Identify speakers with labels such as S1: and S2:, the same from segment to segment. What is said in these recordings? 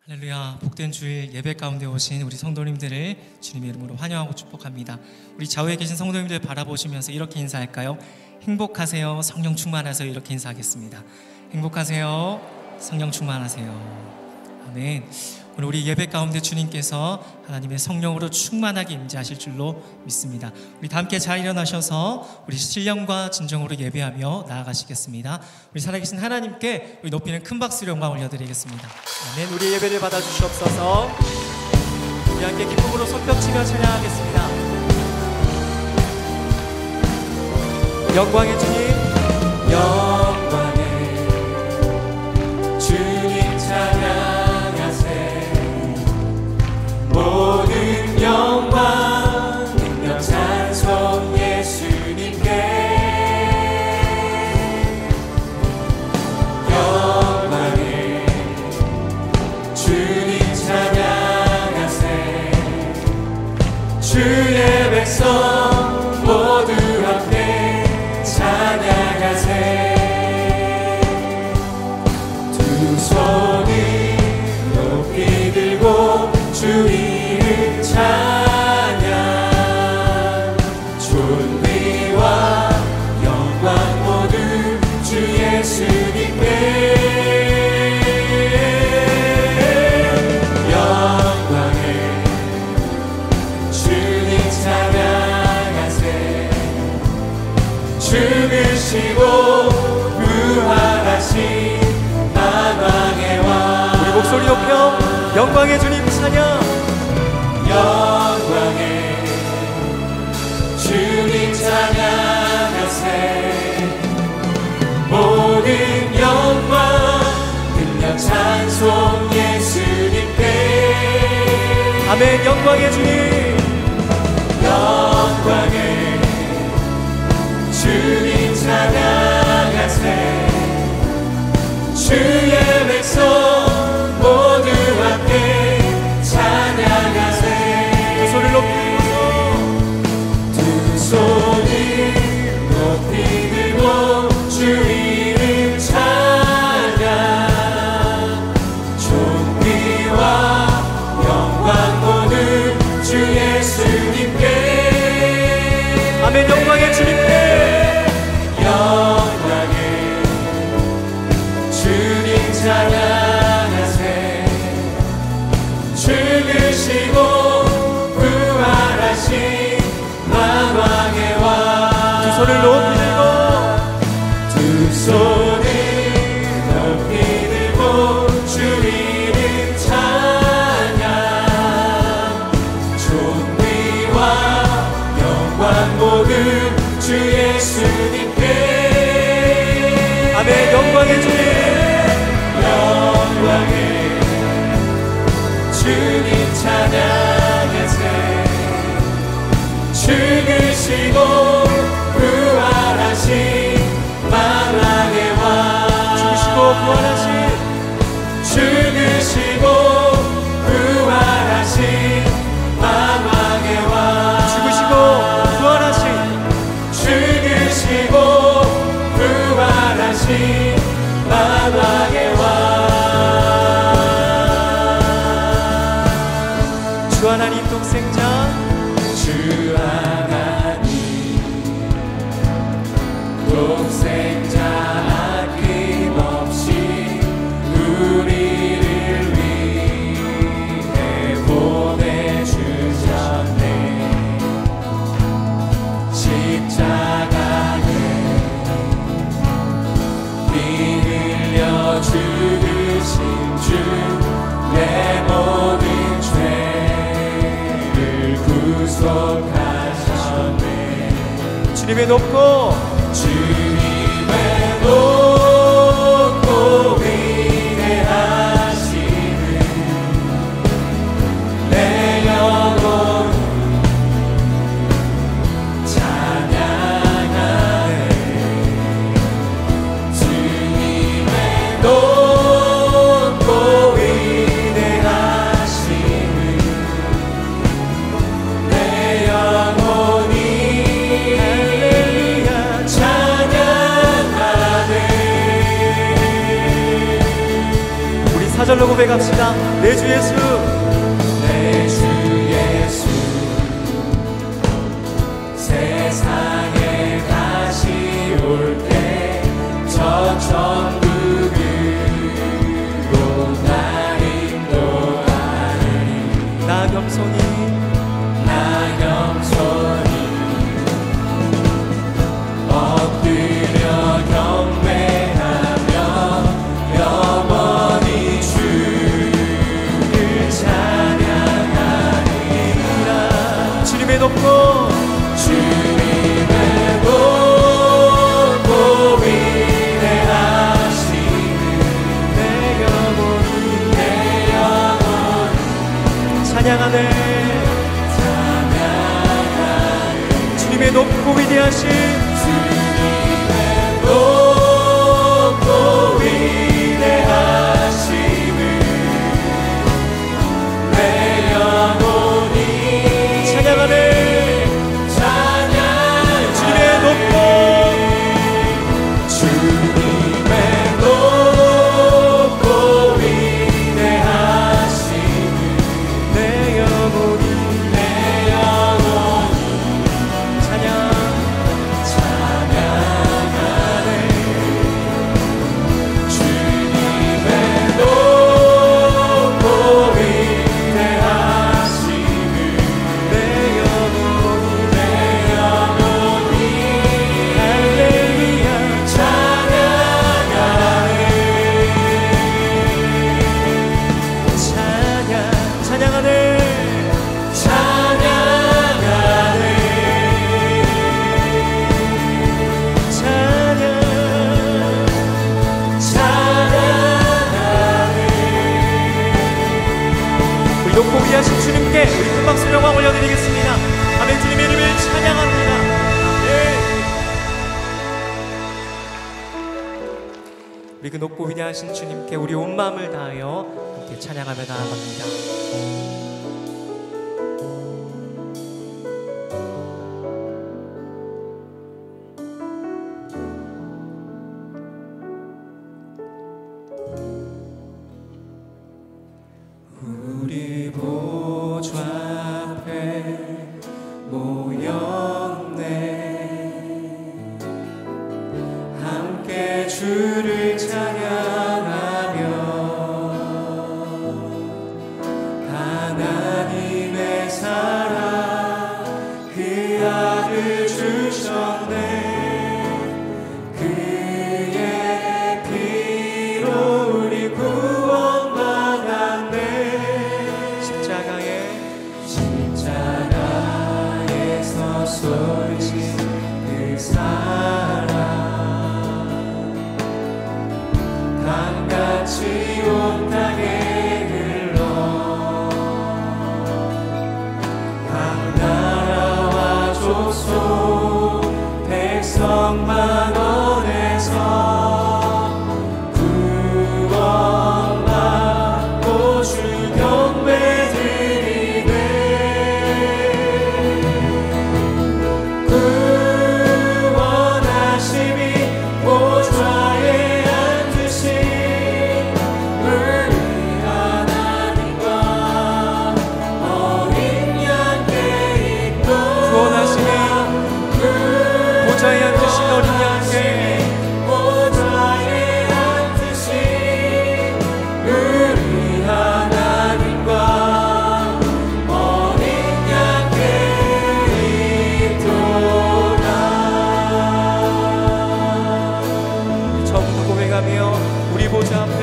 S1: 할렐루야. 복된 주일 예배 가운데 오신 우리 성도님들을 주님의 이름으로 환영하고 축복합니다. 우리 좌우에 계신 성도님들 바라보시면서 이렇게 인사할까요? 행복하세요, 성령 충만하세요. 이렇게 인사하겠습니다. 행복하세요, 성령 충만하세요. 아멘. 오늘 우리 예배 가운데 주님께서 하나님의 성령으로 충만하게 임재하실 줄로 믿습니다. 우리 다 함께 잘 일어나셔서 우리 신령과 진정으로 예배하며 나아가시겠습니다. 우리 살아계신 하나님께 우리 높이는 큰 박수로 영광 올려드리겠습니다.
S2: 아멘. 우리 예배를 받아주시옵소서. 우리 함께 기쁨으로 손뼉치며 찬양하겠습니다. 영광의 주님,
S3: 영광의 주님 찬양하세. 모든 영광 능력 찬송 예수님께. 영광의 주님 찬양하세. 주의 백성 모두 함께 찬양하세. 두 손을 높이 들고 주 이름 찬양. 존귀와 영광 모두 주 예수님께. 영광의 주님 찬양하세. 죽으시고 부활하신 만왕의 왕.
S2: 우리 목소리 높여 영광의 주님 찬양.
S3: 영광의 주님 찬양하세. 모든 영광 능력 찬송 예수님께.
S2: 아멘. 영광의 주님,
S3: 영광의 주님 찬양하세. 주의 백성 모두 함께 찬양하세.
S2: 두 손을 높이 들고서
S3: 두 손을 높이 들고 주 이름 찬양. 존귀와 영광 모두 주 예수님께.
S2: 아멘. 영광의 주님께
S3: 영광의 주님 찬양하세. 죽으시고 부활하신 만왕의 왕.
S2: 두 손을 높이 들고
S3: 두 손을 높이 들고 주 이름 찬양. 존귀와 영광 모두 주 예수님께.
S2: 아멘. 영광의 주님,
S3: 영광의 주님 찬양하세. 죽으시고 부활하신 만왕의 왕.
S2: 죽으시고 부활하신
S3: 죽으시고 부활하신 만왕의 왕.
S2: 죽으시고 부활하신
S3: 죽으시고 부활하신 만왕의 왕.
S2: 주 하나님 독생자,
S3: 주 하나님 독생자 아낌없이 우리를 위해 보내주셨네. 십자가에 피 흘려 죽으신 주 내 모든 죄를 구속하셨네.
S2: 주님의 높고
S3: 주님의 높고 위대하심을 내 영혼 찬양하네. 주님의 높고 위대하심을 내 영혼이 찬양하네.
S2: 고백합시다. 내 주 예수,
S3: 내 주 예수 세상에 다시 올 때 저 천국으로 날 인도하리.
S2: 나 겸손히
S3: 엎드려 경배하며 영원히 주를 찬양하리라.
S2: 주님의 높고 찬양하네. 주님의 높고 위대하신
S3: 주님의 높고 위대하심을 내 영혼이
S2: 찬양하네. 주님의 높고 높고 위하신 주님께 우리 큰 박수 영광 올려드리겠습니다. 아멘. 주님의 이름을 찬양합니다. 아멘. 우리 그 높고 위대하신 주님께 우리 온 마음을 다하여 함께 찬양하며 나아갑니다.
S3: 우리 보좌 앞에 모였네. 함께 주를 찬양하며 하나님의 사랑 그 아들 주셨네. 그의 피로 우리 구원받았네. 십자가에서 쏟으신 그 사랑 강같이 온 땅에 흘러 각 나라와 족속 백성만 원해서 구원받고 주 경배드리네. 구원하심이 보좌에 앉으신 우리 하나님과 어린 양께 있고.
S2: 구원하심이 보좌에 앉으신 어린 양께
S3: 보좌에 앉으신 우리 하나님과 어린 양께 있도다.
S2: 처음부터 고백하며 우리 보좌 앞에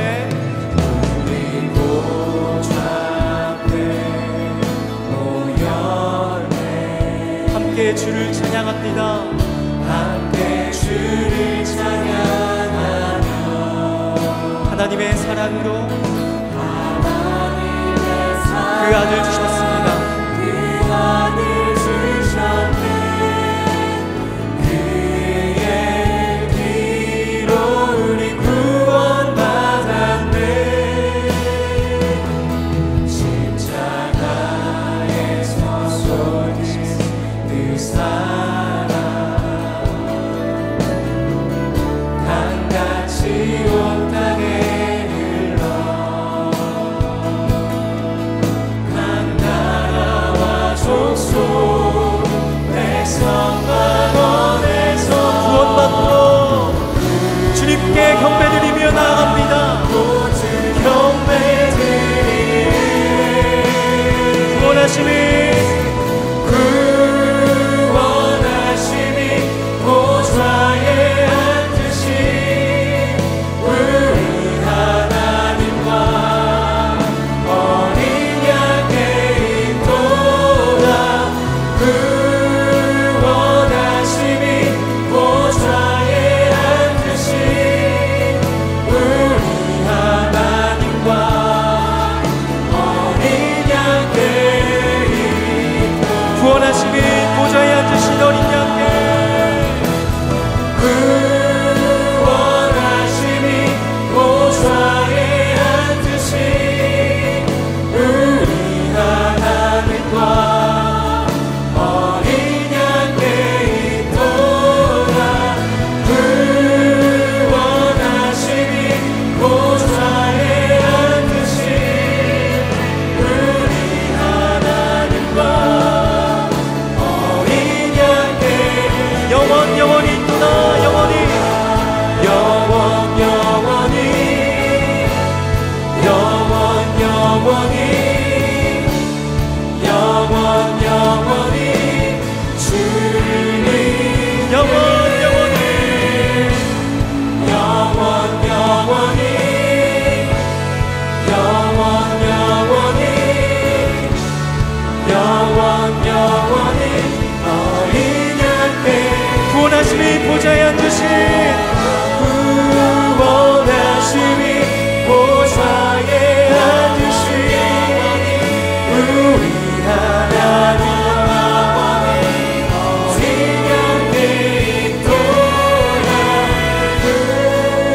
S3: 우리 보좌 앞에 모였네.
S2: 함께 주를 찬양합니다.
S3: 함께 주를 찬양하며
S2: 하나님의 사랑으로
S3: 하나님의
S2: 그 아들 주셨습니다.
S3: 그 아들 주셨네. 그의 피로 우리 구원받았네. 십자가에서 쏟으신 그 사랑 강같이 온 땅에 흘러
S2: 구원하심이 보좌에 앉으신
S3: 구원하심이 보좌에 앉으신 우리 하나님 어린양께 있도다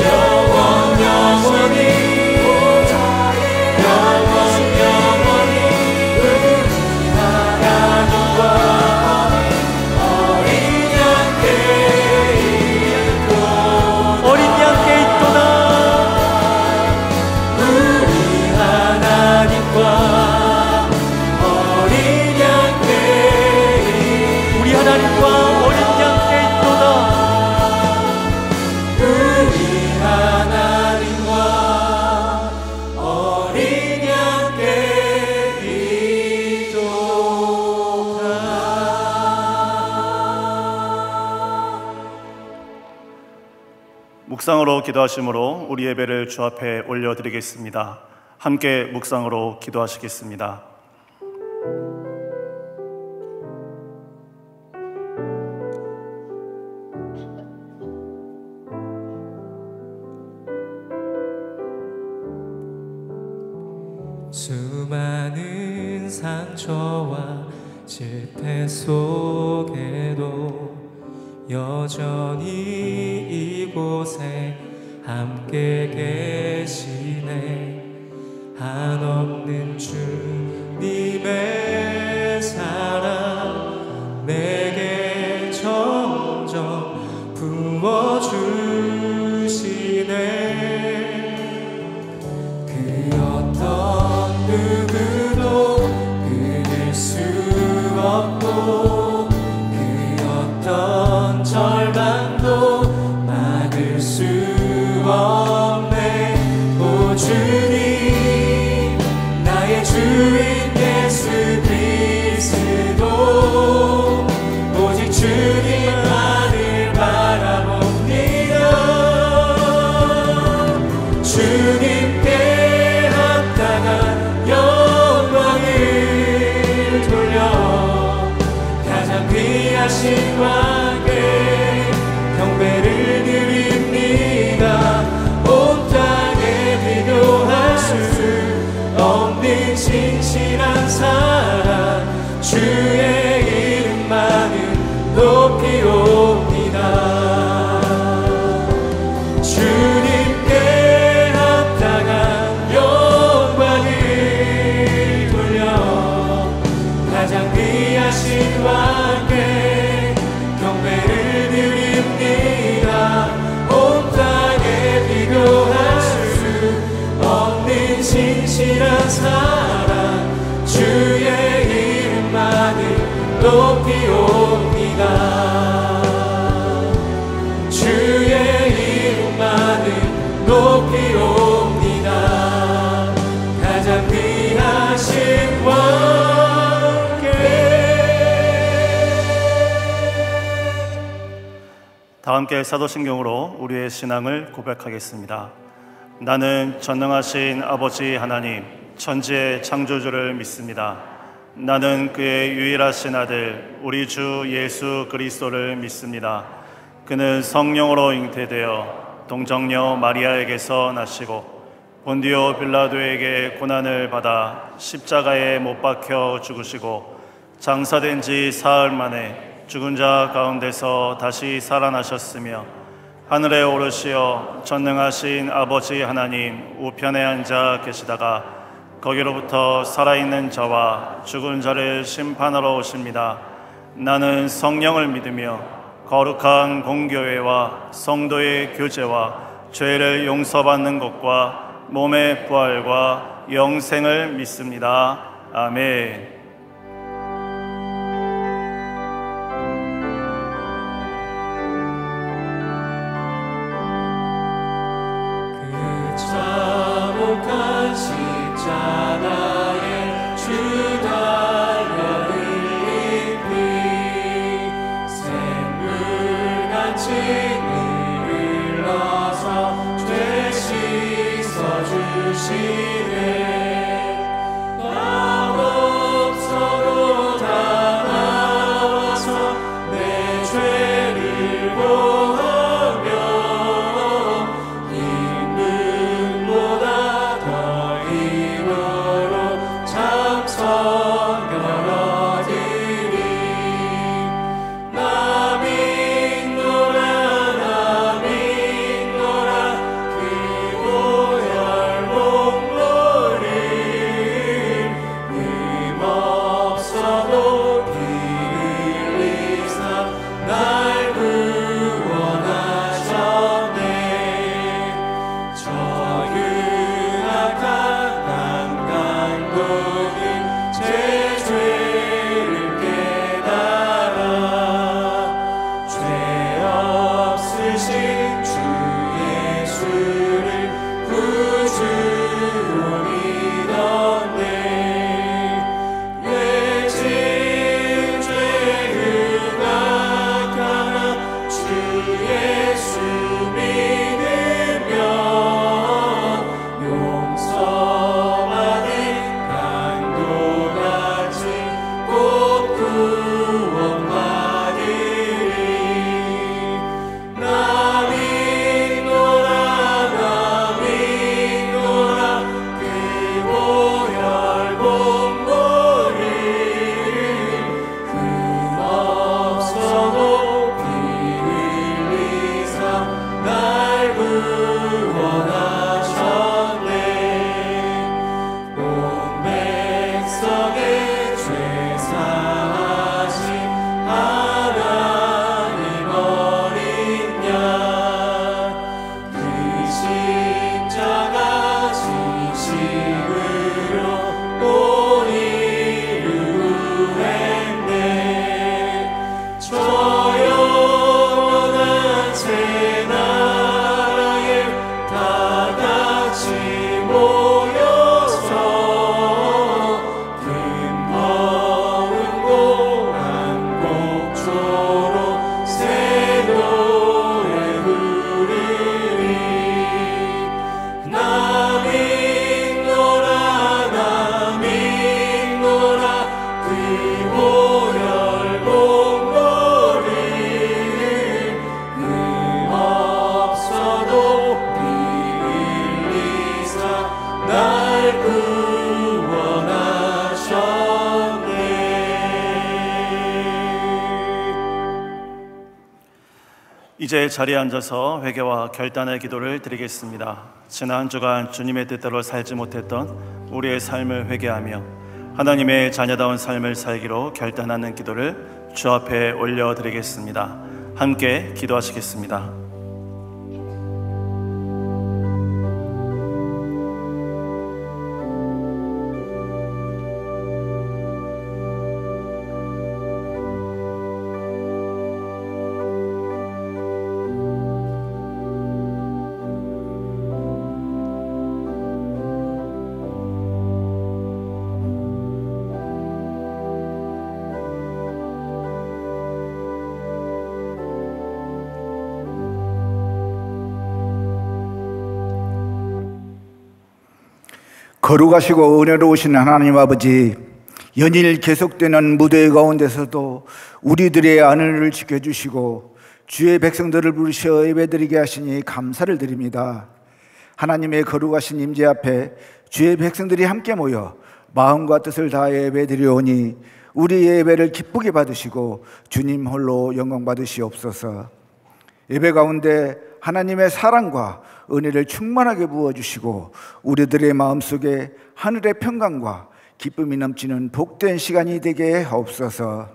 S3: 영원히 우리 하나님과
S2: 어린 양께 있도다.
S3: 우리 하나님과 어린 양께
S2: 우리 하나님과 어린 양께 있도다.
S3: 우리 하나님과 어린 양께 있도다.
S4: 묵상으로 기도하심으로 우리 예배를 주 앞에 올려드리겠습니다. 함께 묵상으로 기도하시겠습니다.
S1: 수많은 상처와 실패 속에도 여전히 이곳에 함께 계시네. 한없는 주님의 사랑 내게 점점 부어주시네. 그 어떤 누구도 끊을 수 없고 그 어떤 절망도 막을 수 없네. 오 주님 나의 주인 예수 그리스도 오직 주님만을 바라봅니다. 주님께 합당한 영광을 돌려 가장 귀하신 왕께 경배를 드립니다. 온 땅에 비교할 수 없는 신실한 사랑 주의 이름만은 높이옵니다. 주님께 합당한 영광을 돌려 가장 귀하신 왕께 경배를 드립니다. 온 땅에 비교할 수 없는 신실한 사랑 주의 이름만을 높이옵니다. 주의 이름만을 높이옵니다. 가장 귀하신 왕께.
S4: 다 함께 사도신경으로 우리의 신앙을 고백하겠습니다. 나는 전능하신 아버지 하나님 천지의 창조주를 믿습니다. 나는 그의 유일하신 아들 우리 주 예수 그리스도를 믿습니다. 그는 성령으로 잉태되어 동정녀 마리아에게서 나시고 본디오 빌라도에게 고난을 받아 십자가에 못 박혀 죽으시고 장사된 지 사흘 만에 죽은 자 가운데서 다시 살아나셨으며 하늘에 오르시어 전능하신 아버지 하나님 우편에 앉아 계시다가 거기로부터 살아있는 자와 죽은 자를 심판하러 오십니다. 나는 성령을 믿으며 거룩한 공교회와 성도의 교제와 죄를 용서받는 것과 몸의 부활과 영생을 믿습니다. 아멘.
S3: 자복한 십자가
S4: 이제 자리에 앉아서 회개와 결단의 기도를 드리겠습니다. 지난 한 주간 주님의 뜻대로 살지 못했던 우리의 삶을 회개하며 하나님의 자녀다운 삶을 살기로 결단하는 기도를 주 앞에 올려드리겠습니다. 함께 기도하시겠습니다.
S5: 거룩하시고 은혜로우신 하나님 아버지, 연일 계속되는 무대 가운데서도 우리들의 안위를 지켜주시고 주의 백성들을 부르셔 예배드리게 하시니 감사를 드립니다. 하나님의 거룩하신 임재 앞에 주의 백성들이 함께 모여 마음과 뜻을 다해 예배드리오니 우리 예배를 기쁘게 받으시고 주님 홀로 영광 받으시옵소서. 예배 가운데 하나님의 사랑과 은혜를 충만하게 부어주시고 우리들의 마음속에 하늘의 평강과 기쁨이 넘치는 복된 시간이 되게 하옵소서.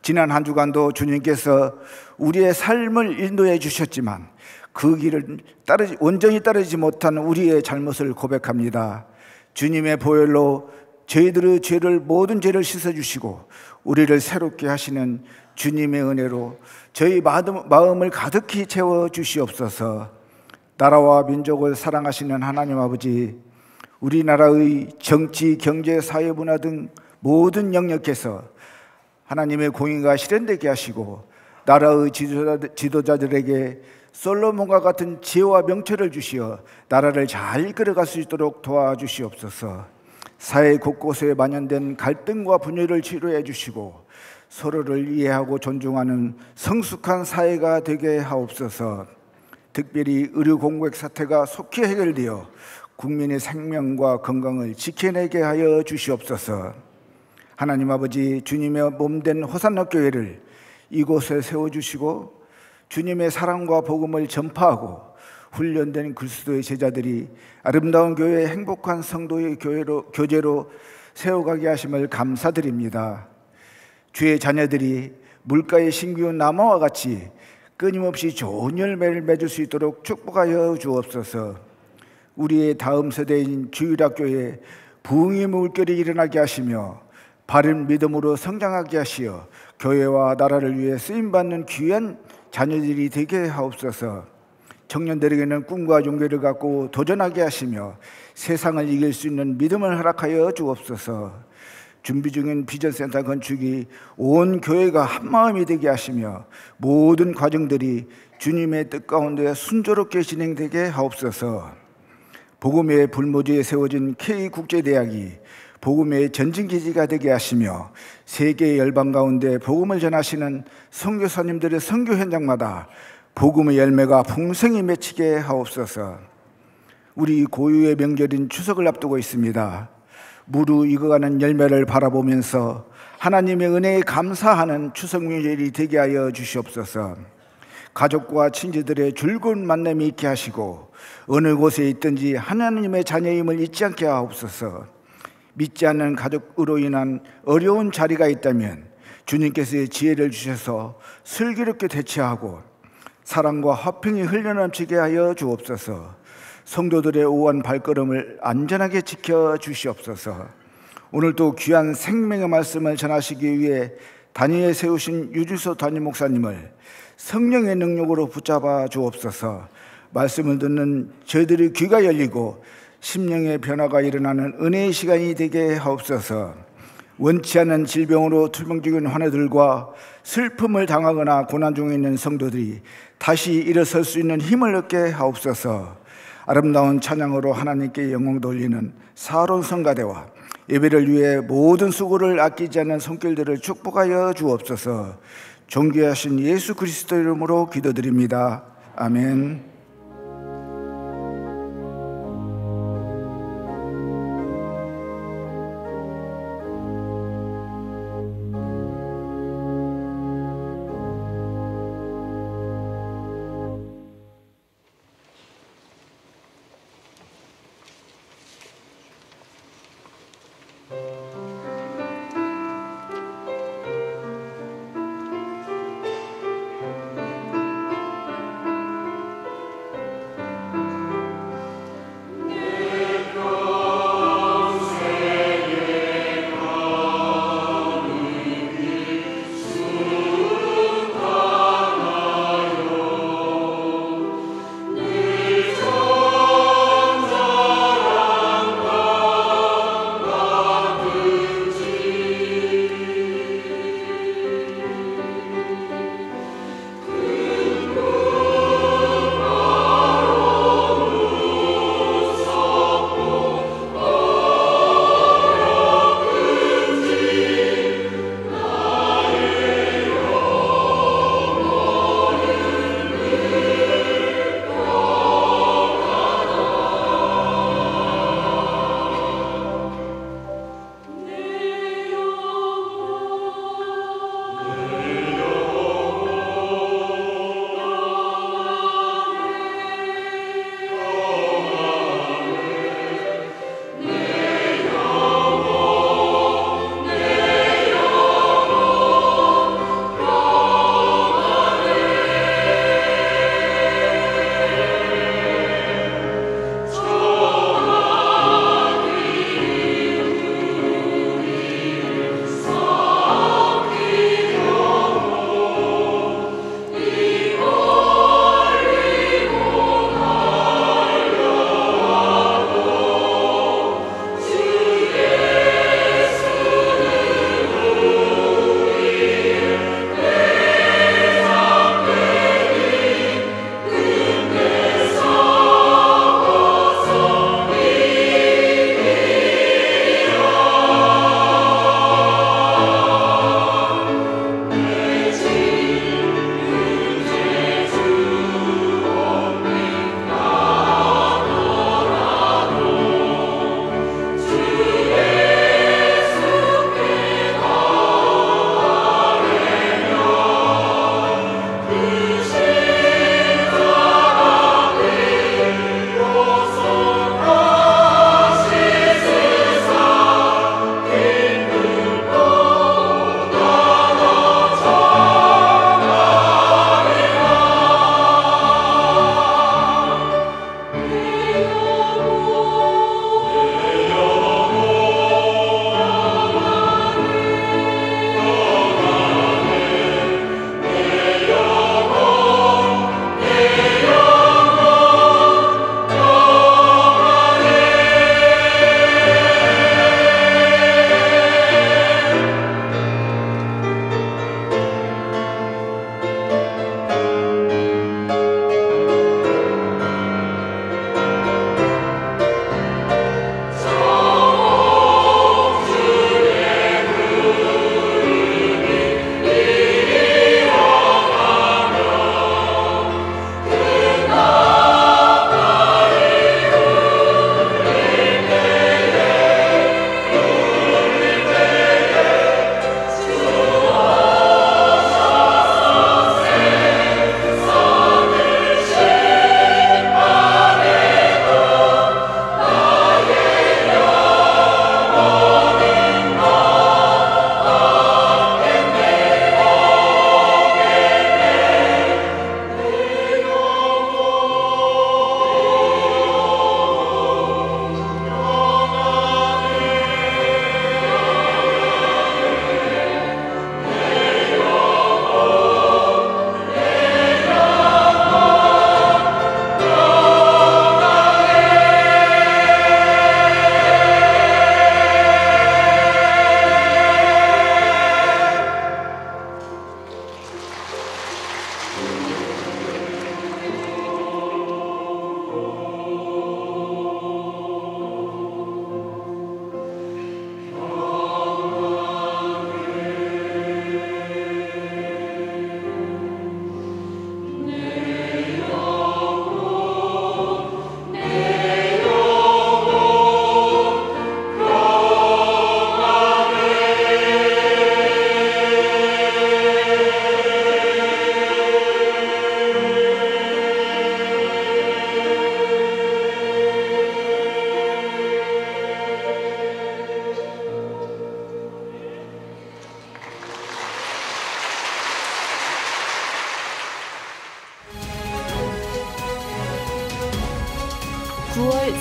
S5: 지난 한 주간도 주님께서 우리의 삶을 인도해 주셨지만 그 길을 온전히 따르지 못한 우리의 잘못을 고백합니다. 주님의 보혈로 저희들의 모든 죄를 씻어주시고 우리를 새롭게 하시는 주님의 은혜로 저희 마음을 가득히 채워주시옵소서. 나라와 민족을 사랑하시는 하나님 아버지, 우리나라의 정치, 경제, 사회, 문화 등 모든 영역에서 하나님의 공의가 실현되게 하시고 나라의 지도자들에게 솔로몬과 같은 지혜와 명철을 주시어 나라를 잘 이끌어갈 수 있도록 도와주시옵소서. 사회 곳곳에 만연된 갈등과 분열을 치료해 주시고 서로를 이해하고 존중하는 성숙한 사회가 되게 하옵소서. 특별히 의료 공백 사태가 속히 해결되어 국민의 생명과 건강을 지켜내게 하여 주시옵소서. 하나님 아버지, 주님의 몸된 호산나 교회를 이곳에 세워주시고 주님의 사랑과 복음을 전파하고 훈련된 그리스도의 제자들이 아름다운 교회, 행복한 성도의 교제로 세워가게 하심을 감사드립니다. 주의 자녀들이 물가의 신기운 나무와 같이 끊임없이 좋은 열매를 맺을 수 있도록 축복하여 주옵소서. 우리의 다음 세대인 주일학교에 부흥의 물결이 일어나게 하시며 바른 믿음으로 성장하게 하시어 교회와 나라를 위해 쓰임받는 귀한 자녀들이 되게 하옵소서. 청년들에게는 꿈과 용기를 갖고 도전하게 하시며 세상을 이길 수 있는 믿음을 허락하여 주옵소서. 준비 중인 비전센터 건축이 온 교회가 한마음이 되게 하시며 모든 과정들이 주님의 뜻 가운데 순조롭게 진행되게 하옵소서. 복음의 불모지에 세워진 K국제대학이 복음의 전진기지가 되게 하시며 세계 열방 가운데 복음을 전하시는 선교사님들의 선교 현장마다 복음의 열매가 풍성히 맺히게 하옵소서. 우리 고유의 명절인 추석을 앞두고 있습니다. 무르익어가는 열매를 바라보면서 하나님의 은혜에 감사하는 추석 명절이 되게 하여 주시옵소서. 가족과 친지들의 즐거운 만남이 있게 하시고 어느 곳에 있든지 하나님의 자녀임을 잊지 않게 하옵소서. 믿지 않는 가족으로 인한 어려운 자리가 있다면 주님께서의 지혜를 주셔서 슬기롭게 대처하고 사랑과 화평이 흘러넘치게 하여 주옵소서. 성도들의 오한 발걸음을 안전하게 지켜 주시옵소서. 오늘도 귀한 생명의 말씀을 전하시기 위해 단위에 세우신 유주소 담임 목사님을 성령의 능력으로 붙잡아 주옵소서. 말씀을 듣는 저희들의 귀가 열리고 심령의 변화가 일어나는 은혜의 시간이 되게 하옵소서. 원치 않은 질병으로 투병 중인 환우들과 슬픔을 당하거나 고난 중에 있는 성도들이 다시 일어설 수 있는 힘을 얻게 하옵소서. 아름다운 찬양으로 하나님께 영광 돌리는 사로운 성가대와 예배를 위해 모든 수고를 아끼지 않는 손길들을 축복하여 주옵소서. 존귀하신 예수 그리스도 이름으로 기도드립니다. 아멘.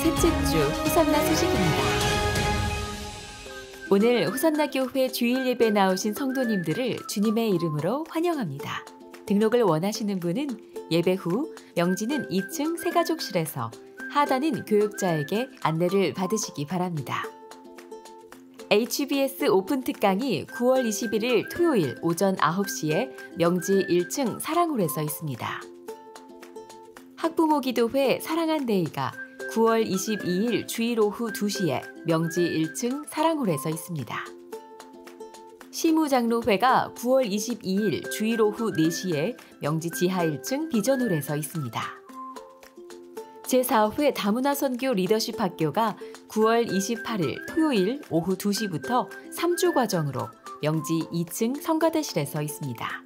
S6: 셋째 주 호산나 소식입니다. 오늘 호산나 교회 주일 예배 나오신 성도님들을 주님의 이름으로 환영합니다. 등록을 원하시는 분은 예배 후 명지는 2층 새가족실에서 하단인 교육자에게 안내를 받으시기 바랍니다. HBS 오픈 특강이 9월 21일 토요일 오전 9시에 명지 1층 사랑홀에서 있습니다. 학부모 기도회 사랑한 데이가 9월 22일 주일 오후 2시에 명지 1층 사랑홀에서 있습니다. 시무장로회가 9월 22일 주일 오후 4시에 명지 지하 1층 비전홀에서 있습니다. 제4회 다문화 선교 리더십 학교가 9월 28일 토요일 오후 2시부터 3주 과정으로 명지 2층 성가대실에서 있습니다.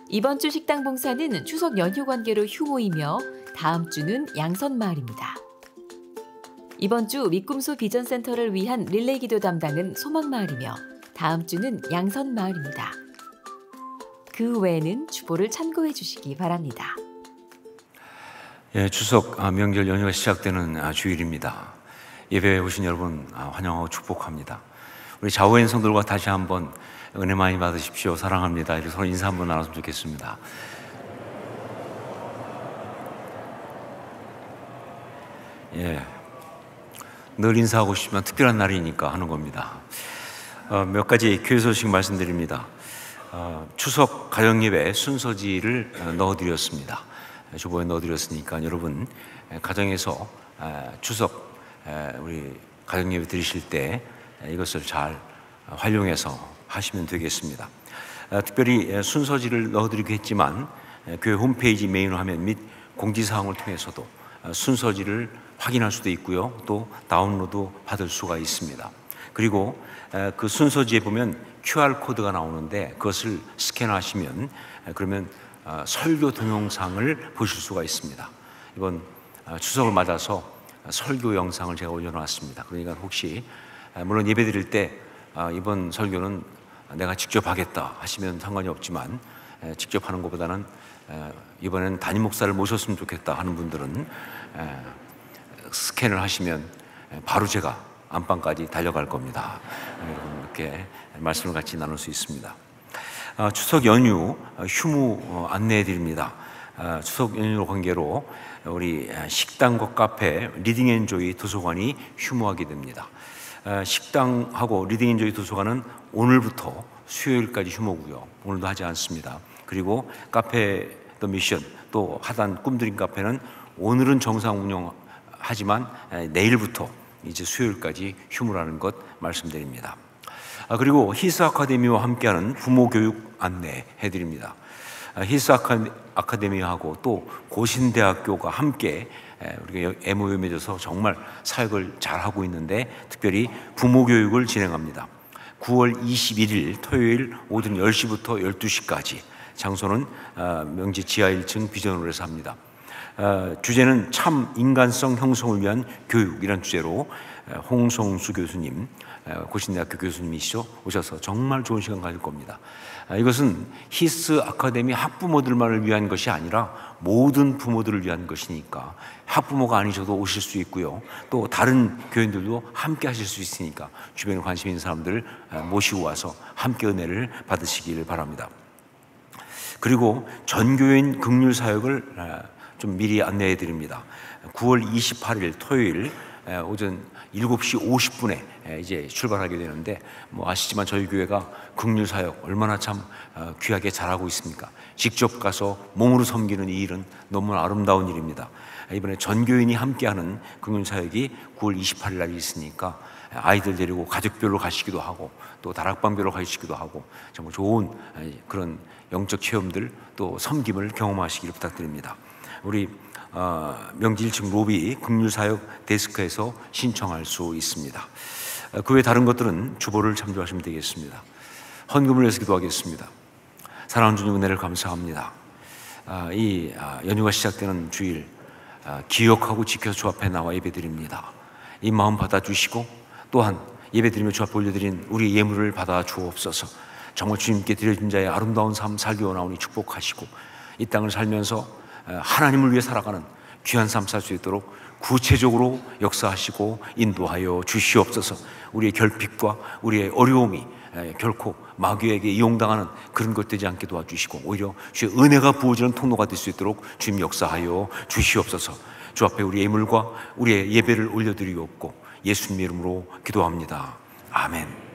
S6: 이번 주 식당 봉사는 추석 연휴 관계로 휴무이며 다음 주는 양선마을입니다. 이번 주 믿꿈소 비전센터를 위한 릴레이 기도 담당은 소망마을이며 다음 주는 양선마을입니다. 그 외에는 주보를 참고해 주시기 바랍니다.
S7: 예, 추석 명절 연휴가 시작되는 주일입니다. 예배에 오신 여러분 환영하고 축복합니다. 우리 좌우엔 성들과 다시 한번 은혜 많이 받으십시오. 사랑합니다. 이렇게 서로 인사 한번 나눴으면 좋겠습니다. 예, 늘 인사하고 싶지만 특별한 날이니까 하는 겁니다. 몇 가지 교회 소식 말씀드립니다. 추석 가정예배 순서지를 넣어드렸습니다. 주보에 넣어드렸으니까 여러분 가정에서 추석 우리 가정예배 드리실 때 이것을 잘 활용해서 하시면 되겠습니다. 특별히 순서지를 넣어드리고 했지만 교회 홈페이지 메인 화면 및 공지사항을 통해서도 순서지를 확인할 수도 있고요, 또 다운로드 받을 수가 있습니다. 그리고 그 순서지에 보면 QR코드가 나오는데 그것을 스캔하시면 그러면 설교 동영상을 보실 수가 있습니다. 이번 추석을 맞아서 설교 영상을 제가 올려놨습니다. 그러니까 혹시 물론 예배 드릴 때 이번 설교는 내가 직접 하겠다 하시면 상관이 없지만 직접 하는 것보다는 이번엔 담임 목사를 모셨으면 좋겠다 하는 분들은 스캔을 하시면 바로 제가 안방까지 달려갈 겁니다. 여러분 이렇게 말씀을 같이 나눌 수 있습니다. 추석 연휴 휴무 안내해 드립니다. 추석 연휴 관계로 우리 식당과 카페, 리딩앤조이 도서관이 휴무하게 됩니다. 식당하고 리딩앤조이 도서관은 오늘부터 수요일까지 휴무고요. 오늘도 하지 않습니다. 그리고 카페 더 미션 또 하단 꿈드림 카페는 오늘은 정상 운영하지만 내일부터 이제 수요일까지 휴무라는 것 말씀드립니다. 그리고 히스 아카데미와 함께하는 부모 교육 안내해 드립니다. 히스 아카데미하고 또 고신대학교가 함께 우리가 MOU 맺어서 정말 사역을 잘하고 있는데 특별히 부모 교육을 진행합니다. 9월 21일 토요일 오전 10시부터 12시까지 장소는 명지 지하 1층 비전홀에서 합니다. 주제는 참 인간성 형성을 위한 교육이라는 주제로 홍성수 교수님, 고신대학교 교수님이시죠, 오셔서 정말 좋은 시간 가질 겁니다. 이것은 히스 아카데미 학부모들만을 위한 것이 아니라 모든 부모들을 위한 것이니까 학부모가 아니셔도 오실 수 있고요, 또 다른 교인들도 함께 하실 수 있으니까 주변에 관심 있는 사람들 모시고 와서 함께 은혜를 받으시길 바랍니다. 그리고 전교인 긍휼 사역을 좀 미리 안내해 드립니다. 9월 28일 토요일 오전 7시 50분에 이제 출발하게 되는데 아시지만 저희 교회가 긍휼 사역 얼마나 참 귀하게 잘하고 있습니까? 직접 가서 몸으로 섬기는 이 일은 너무 아름다운 일입니다. 이번에 전교인이 함께하는 긍휼 사역이 9월 28일 날 있으니까 아이들 데리고 가족별로 가시기도 하고 또 다락방별로 가시기도 하고 정말 좋은 그런 영적 체험들 또 섬김을 경험하시기를 부탁드립니다. 우리 명지 1층 로비 긍휼사역 데스크에서 신청할 수 있습니다. 그 외 다른 것들은 주보를 참조하시면 되겠습니다. 헌금을 위해서 기도하겠습니다. 사랑하는 주님, 은혜를 감사합니다. 이 연휴가 시작되는 주일 기억하고 지켜서 주 앞에 나와 예배드립니다. 이 마음 받아주시고 또한 예배드리며 주 앞에 올려드린 우리 예물을 받아 주옵소서. 정말 주님께 드려진 자의 아름다운 삶 살기 원하오니 축복하시고 이 땅을 살면서 하나님을 위해 살아가는 귀한 삶 살 수 있도록 구체적으로 역사하시고 인도하여 주시옵소서. 우리의 결핍과 우리의 어려움이 결코 마귀에게 이용당하는 그런 것 되지 않게 도와주시고 오히려 주의 은혜가 부어지는 통로가 될 수 있도록 주님 역사하여 주시옵소서. 주 앞에 우리의 예물과 우리의 예배를 올려드리옵고 예수님 이름으로 기도합니다. 아멘.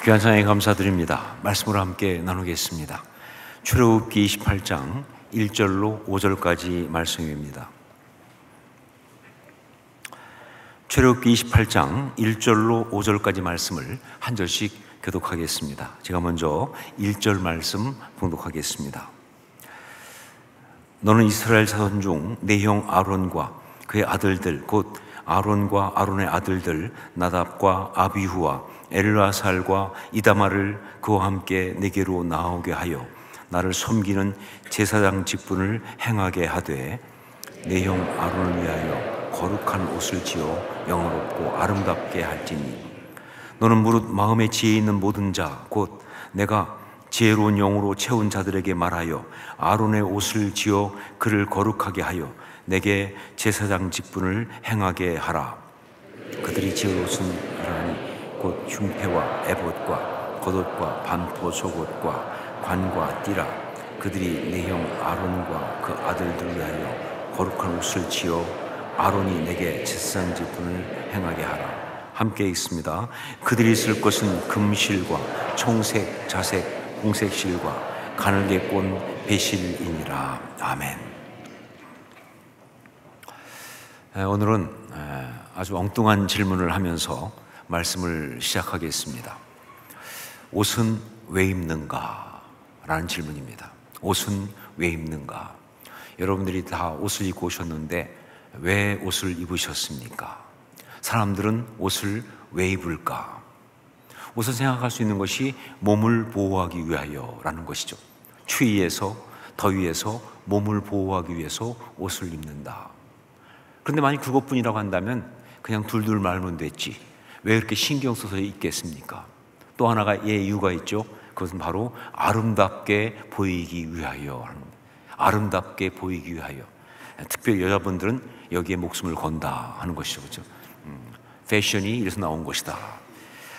S7: 귀한 찬양에 감사드립니다. 말씀으로 함께 나누겠습니다. 출애굽기 28장 1절로 5절까지 말씀입니다. 출애굽기 28장 1절로 5절까지 말씀을 한 절씩 교독하겠습니다. 제가 먼저 1절 말씀 봉독하겠습니다. 너는 이스라엘 자손 중 내 형 아론과 그의 아들들 곧 아론과 아론의 아들들 나답과 아비후와 엘르아살과 이다마를 그와 함께 내게로 나오게 하여 나를 섬기는 제사장 직분을 행하게 하되 내 형 아론을 위하여 거룩한 옷을 지어 영화롭고 아름답게 할지니 너는 무릇 마음에 지혜 있는 모든 자 곧 내가 지혜로운 영으로 채운 자들에게 말하여 아론의 옷을 지어 그를 거룩하게 하여 내게 제사장 직분을 행하게 하라. 그들이 지을 옷은 이러하니 곧 흉패와 에봇과 겉옷과 반포 속옷과 관과 띠라. 그들이 내 형 아론과 그 아들들을 위하여 거룩한 옷을 지어 아론이 내게 제사장 직분을 행하게 하라. 함께 읽습니다. 그들이 쓸 것은 금실과 청색, 자색, 홍색실과 가늘게 꼰 배실이니라. 아멘. 오늘은 아주 엉뚱한 질문을 하면서 말씀을 시작하겠습니다. 옷은 왜 입는가? 라는 질문입니다. 옷은 왜 입는가? 여러분들이 다 옷을 입고 오셨는데 왜 옷을 입으셨습니까? 사람들은 옷을 왜 입을까? 우선 생각할 수 있는 것이 몸을 보호하기 위하여라는 것이죠. 추위에서, 더위에서 몸을 보호하기 위해서 옷을 입는다. 그런데 만약 그것뿐이라고 한다면 그냥 둘둘 말면 됐지 왜 이렇게 신경 써서 입겠습니까? 또 하나가 이유가 있죠. 그것은 바로 아름답게 보이기 위하여 하는 겁니다. 아름답게 보이기 위하여. 특별히 여자분들은 여기에 목숨을 건다 하는 것이죠. 그렇죠? 패션이 이래서 나온 것이다.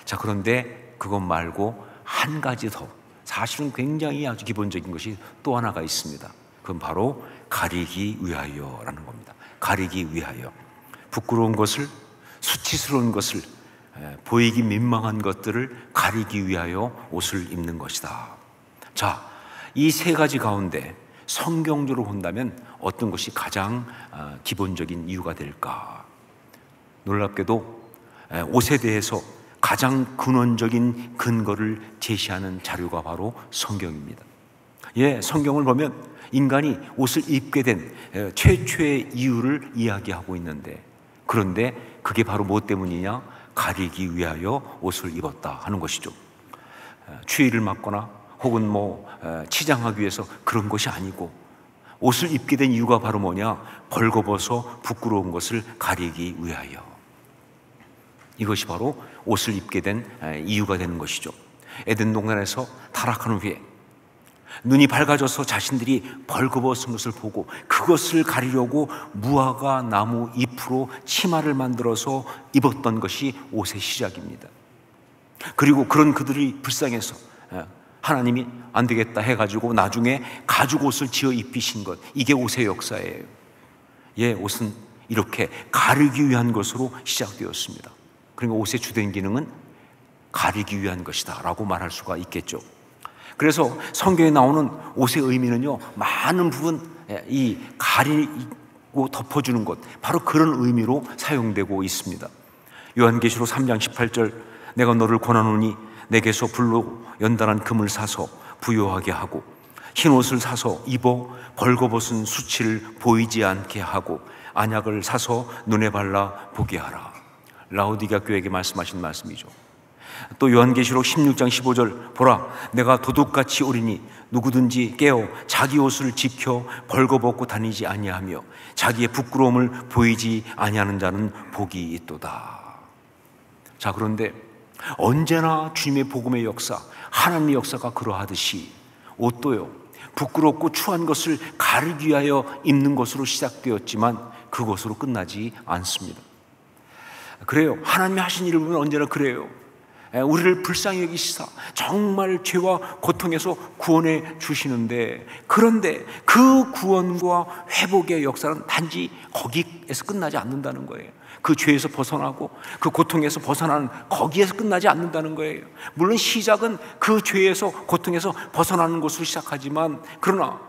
S7: 자, 그런데 그것 말고 한 가지 더, 사실은 굉장히 아주 기본적인 것이 또 하나가 있습니다. 그건 바로 가리기 위하여라는 겁니다. 가리기 위하여. 부끄러운 것을, 수치스러운 것을, 보이기 민망한 것들을 가리기 위하여 옷을 입는 것이다. 자, 이 세 가지 가운데 성경적으로 본다면 어떤 것이 가장 기본적인 이유가 될까? 놀랍게도 옷에 대해서 가장 근원적인 근거를 제시하는 자료가 바로 성경입니다. 예, 성경을 보면 인간이 옷을 입게 된 최초의 이유를 이야기하고 있는데, 그런데 그게 바로 무엇 때문이냐? 가리기 위하여 옷을 입었다 하는 것이죠. 추위를 맞거나 혹은 치장하기 위해서 그런 것이 아니고, 옷을 입게 된 이유가 바로 뭐냐? 벌거벗어 부끄러운 것을 가리기 위하여. 이것이 바로 옷을 입게 된 이유가 되는 것이죠. 에덴 동산에서 타락한 후에 눈이 밝아져서 자신들이 벌거벗은 것을 보고 그것을 가리려고 무화과 나무 잎으로 치마를 만들어서 입었던 것이 옷의 시작입니다. 그리고 그런 그들이 불쌍해서 하나님이 안 되겠다 해가지고 나중에 가죽 옷을 지어 입히신 것, 이게 옷의 역사예요. 예, 옷은 이렇게 가리기 위한 것으로 시작되었습니다. 그러니까 옷의 주된 기능은 가리기 위한 것이다 라고 말할 수가 있겠죠. 그래서 성경에 나오는 옷의 의미는요, 많은 부분 이 가리고 덮어주는 것, 바로 그런 의미로 사용되고 있습니다. 요한계시록 3장 18절, 내가 너를 권하노니 내게서 불로 연단한 금을 사서 부요하게 하고 흰 옷을 사서 입어 벌거벗은 수치를 보이지 않게 하고 안약을 사서 눈에 발라 보게 하라. 라오디게아 교회에게 말씀하신 말씀이죠. 또 요한계시록 16장 15절, 보라 내가 도둑같이 오리니 누구든지 깨어 자기 옷을 지켜 벌거벗고 다니지 아니하며 자기의 부끄러움을 보이지 아니하는 자는 복이 있도다. 자, 그런데 언제나 주님의 복음의 역사, 하나님의 역사가 그러하듯이 옷도요, 부끄럽고 추한 것을 가리기 위하여 입는 것으로 시작되었지만 그것으로 끝나지 않습니다. 그래요. 하나님이 하신 일을 보면 언제나 그래요. 우리를 불쌍히 여기시사 정말 죄와 고통에서 구원해 주시는데, 그런데 그 구원과 회복의 역사는 단지 거기에서 끝나지 않는다는 거예요. 그 죄에서 벗어나고 그 고통에서 벗어나는 거기에서 끝나지 않는다는 거예요. 물론 시작은 그 죄에서 고통에서 벗어나는 것으로 시작하지만, 그러나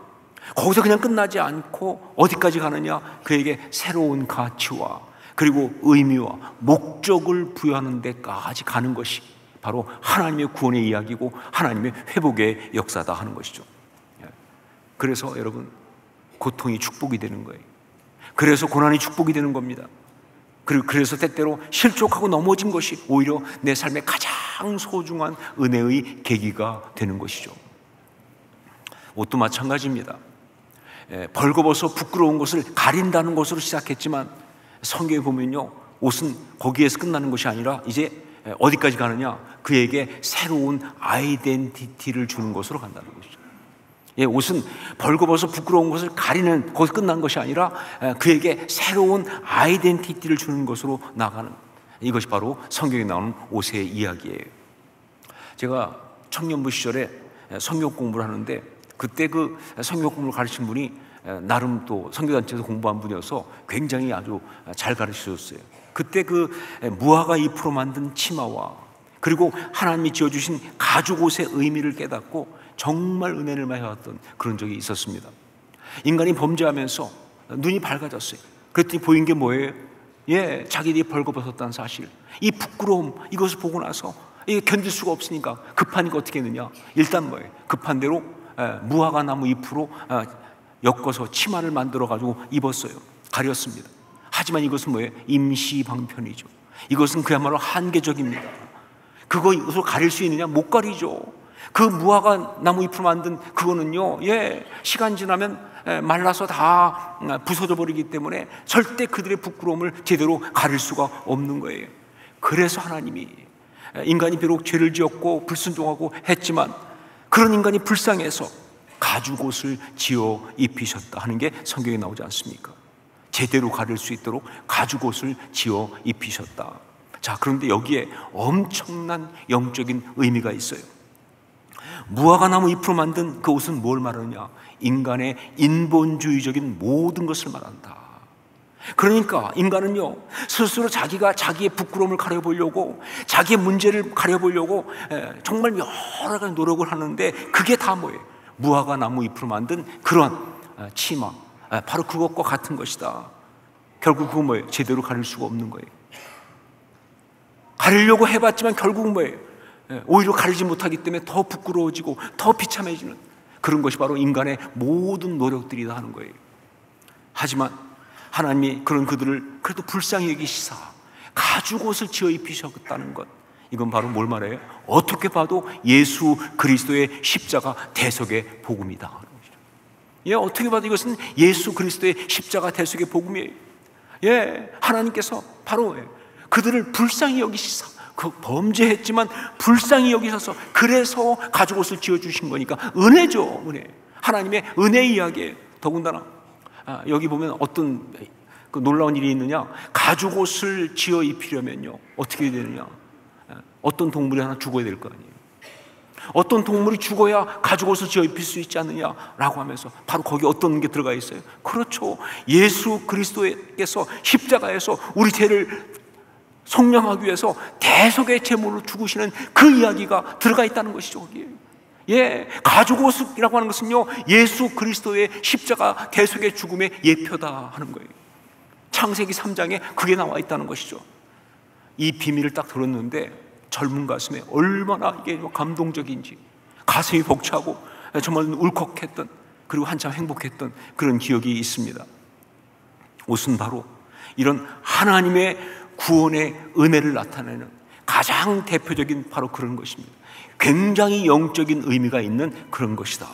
S7: 거기서 그냥 끝나지 않고 어디까지 가느냐? 그에게 새로운 가치와 그리고 의미와 목적을 부여하는 데까지 가는 것이 바로 하나님의 구원의 이야기고 하나님의 회복의 역사다 하는 것이죠. 그래서 여러분, 고통이 축복이 되는 거예요. 그래서 고난이 축복이 되는 겁니다. 그리고 그래서 때때로 실족하고 넘어진 것이 오히려 내 삶의 가장 소중한 은혜의 계기가 되는 것이죠. 옷도 마찬가지입니다. 벌거벗어 부끄러운 것을 가린다는 것으로 시작했지만 성경에 보면요, 옷은 거기에서 끝나는 것이 아니라 이제 어디까지 가느냐? 그에게 새로운 아이덴티티를 주는 것으로 간다는 것이죠. 옷은 벌거벗어 부끄러운 것을 가리는 거기서 끝난 것이 아니라 그에게 새로운 아이덴티티를 주는 것으로 나가는, 이것이 바로 성경에 나오는 옷의 이야기예요. 제가 청년부 시절에 성경 공부를 하는데 그때 그 성경 공부를 가르친 분이 나름 또 선교단체에서 공부한 분이어서 굉장히 아주 잘 가르치셨어요. 그때 그 무화과 잎으로 만든 치마와 그리고 하나님이 지어주신 가죽 옷의 의미를 깨닫고 정말 은혜를 많이 받았던 그런 적이 있었습니다. 인간이 범죄하면서 눈이 밝아졌어요. 그랬더니 보인 게 뭐예요? 자기들이 벌거벗었다는 사실, 이 부끄러움, 이것을 보고 나서 이게 견딜 수가 없으니까 급하니까 어떻게 했느냐? 일단 뭐예요? 급한 대로 무화과 나무 잎으로 엮어서 치마를 만들어 가지고 입었어요. 가렸습니다. 하지만 이것은 뭐예요? 임시 방편이죠. 이것은 그야말로 한계적입니다. 그것을 가릴 수 있느냐? 못 가리죠. 그 무화과 나무 잎으로 만든 그거는요, 시간 지나면 말라서 다 부서져 버리기 때문에 절대 그들의 부끄러움을 제대로 가릴 수가 없는 거예요. 그래서 하나님이 인간이 비록 죄를 지었고 불순종하고 했지만 그런 인간이 불쌍해서 가죽옷을 지어 입히셨다 하는 게 성경에 나오지 않습니까? 제대로 가릴 수 있도록 가죽옷을 지어 입히셨다. 자, 그런데 여기에 엄청난 영적인 의미가 있어요. 무화과 나무 잎으로 만든 그 옷은 뭘 말하느냐? 인간의 인본주의적인 모든 것을 말한다. 그러니까 인간은요, 스스로 자기가 자기의 부끄러움을 가려보려고, 자기의 문제를 가려보려고 정말 여러 가지 노력을 하는데 그게 다 뭐예요? 무화과 나무 잎으로 만든 그런 치마, 바로 그것과 같은 것이다. 결국 그건 뭐예요? 제대로 가릴 수가 없는 거예요. 가리려고 해봤지만 결국은 뭐예요? 오히려 가리지 못하기 때문에 더 부끄러워지고 더 비참해지는 그런 것이 바로 인간의 모든 노력들이다 하는 거예요. 하지만 하나님이 그런 그들을 그래도 불쌍히 여기시사 가죽옷을 지어 입히셨다는 것, 이건 바로 뭘 말해요? 어떻게 봐도 예수 그리스도의 십자가 대속의 복음이다 하는 것이죠. 어떻게 봐도 이것은 예수 그리스도의 십자가 대속의 복음이에요. 하나님께서 바로 그들을 불쌍히 여기시사, 그 범죄했지만 불쌍히 여기셔서 그래서 가죽옷을 지어주신 거니까 은혜죠. 은혜, 하나님의 은혜 이야기예요. 더군다나 여기 보면 어떤 그 놀라운 일이 있느냐? 가죽옷을 지어 입히려면요 어떻게 되느냐? 어떤 동물이 하나 죽어야 될 거 아니에요. 어떤 동물이 죽어야 가죽옷을 지어 입힐 수 있지 않느냐라고 하면서 바로 거기 어떤 게 들어가 있어요? 그렇죠. 예수 그리스도께서 십자가에서 우리 죄를 속량하기 위해서 대속의 제물로 죽으시는 그 이야기가 들어가 있다는 것이죠. 거기에. 가죽옷이라고 하는 것은요, 예수 그리스도의 십자가 대속의 죽음의 예표다 하는 거예요. 창세기 3장에 그게 나와 있다는 것이죠. 이 비밀을 딱 들었는데 젊은 가슴에 얼마나 이게 감동적인지, 가슴이 벅차고 정말 울컥했던, 그리고 한참 행복했던 그런 기억이 있습니다. 옷은 바로 이런 하나님의 구원의 은혜를 나타내는 가장 대표적인 바로 그런 것입니다. 굉장히 영적인 의미가 있는 그런 것이다.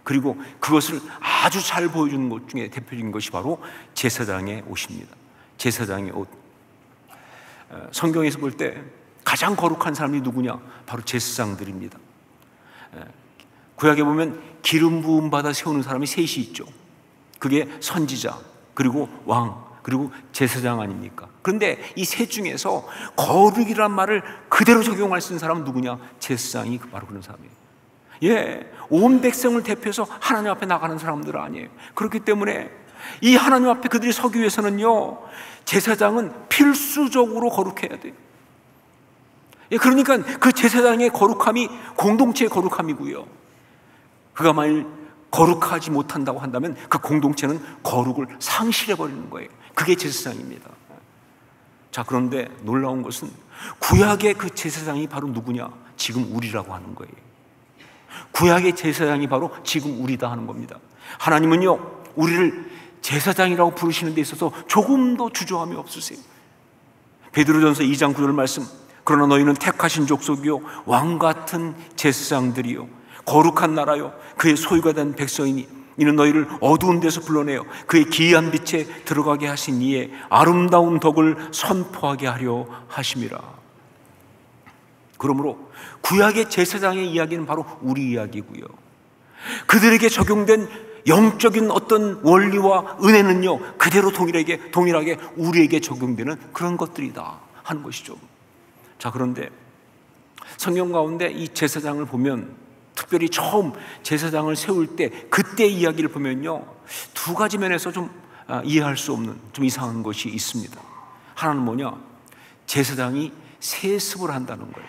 S7: 그리고 그것을 아주 잘 보여주는 것 중에 대표적인 것이 바로 제사장의 옷입니다. 제사장의 옷. 성경에서 볼 때 가장 거룩한 사람이 누구냐? 바로 제사장들입니다. 구약에 보면 기름 부음 받아 세우는 사람이 셋이 있죠. 그게 선지자, 그리고 왕, 그리고 제사장 아닙니까? 그런데 이 셋 중에서 거룩이란 말을 그대로 적용할 수 있는 사람은 누구냐? 제사장이 바로 그런 사람이에요. 온 백성을 대표해서 하나님 앞에 나가는 사람들 아니에요. 그렇기 때문에 이 하나님 앞에 그들이 서기 위해서는요, 제사장은 필수적으로 거룩해야 돼요. 그러니까 그 제사장의 거룩함이 공동체의 거룩함이고요, 그가 만일 거룩하지 못한다고 한다면 그 공동체는 거룩을 상실해버리는 거예요. 그게 제사장입니다. 자, 그런데 놀라운 것은 구약의 그 제사장이 바로 누구냐? 지금 우리라고 하는 거예요. 구약의 제사장이 바로 지금 우리다 하는 겁니다. 하나님은요, 우리를 제사장이라고 부르시는 데 있어서 조금도 주저함이 없으세요. 베드로전서 2장 9절 말씀, 그러나 너희는 택하신 족속이요 왕같은 제사장들이요 거룩한 나라요 그의 소유가 된 백성이니 이는 너희를 어두운 데서 불러내어 그의 기이한 빛에 들어가게 하신 이의 아름다운 덕을 선포하게 하려 하심이라. 그러므로 구약의 제사장의 이야기는 바로 우리 이야기고요, 그들에게 적용된 영적인 어떤 원리와 은혜는요 그대로 동일하게 우리에게 적용되는 그런 것들이다 하는 것이죠. 자, 그런데 성경 가운데 이 제사장을 보면, 특별히 처음 제사장을 세울 때 그때 이야기를 보면요, 두 가지 면에서 좀 이해할 수 없는 좀 이상한 것이 있습니다. 하나는 뭐냐, 제사장이 세습을 한다는 거예요.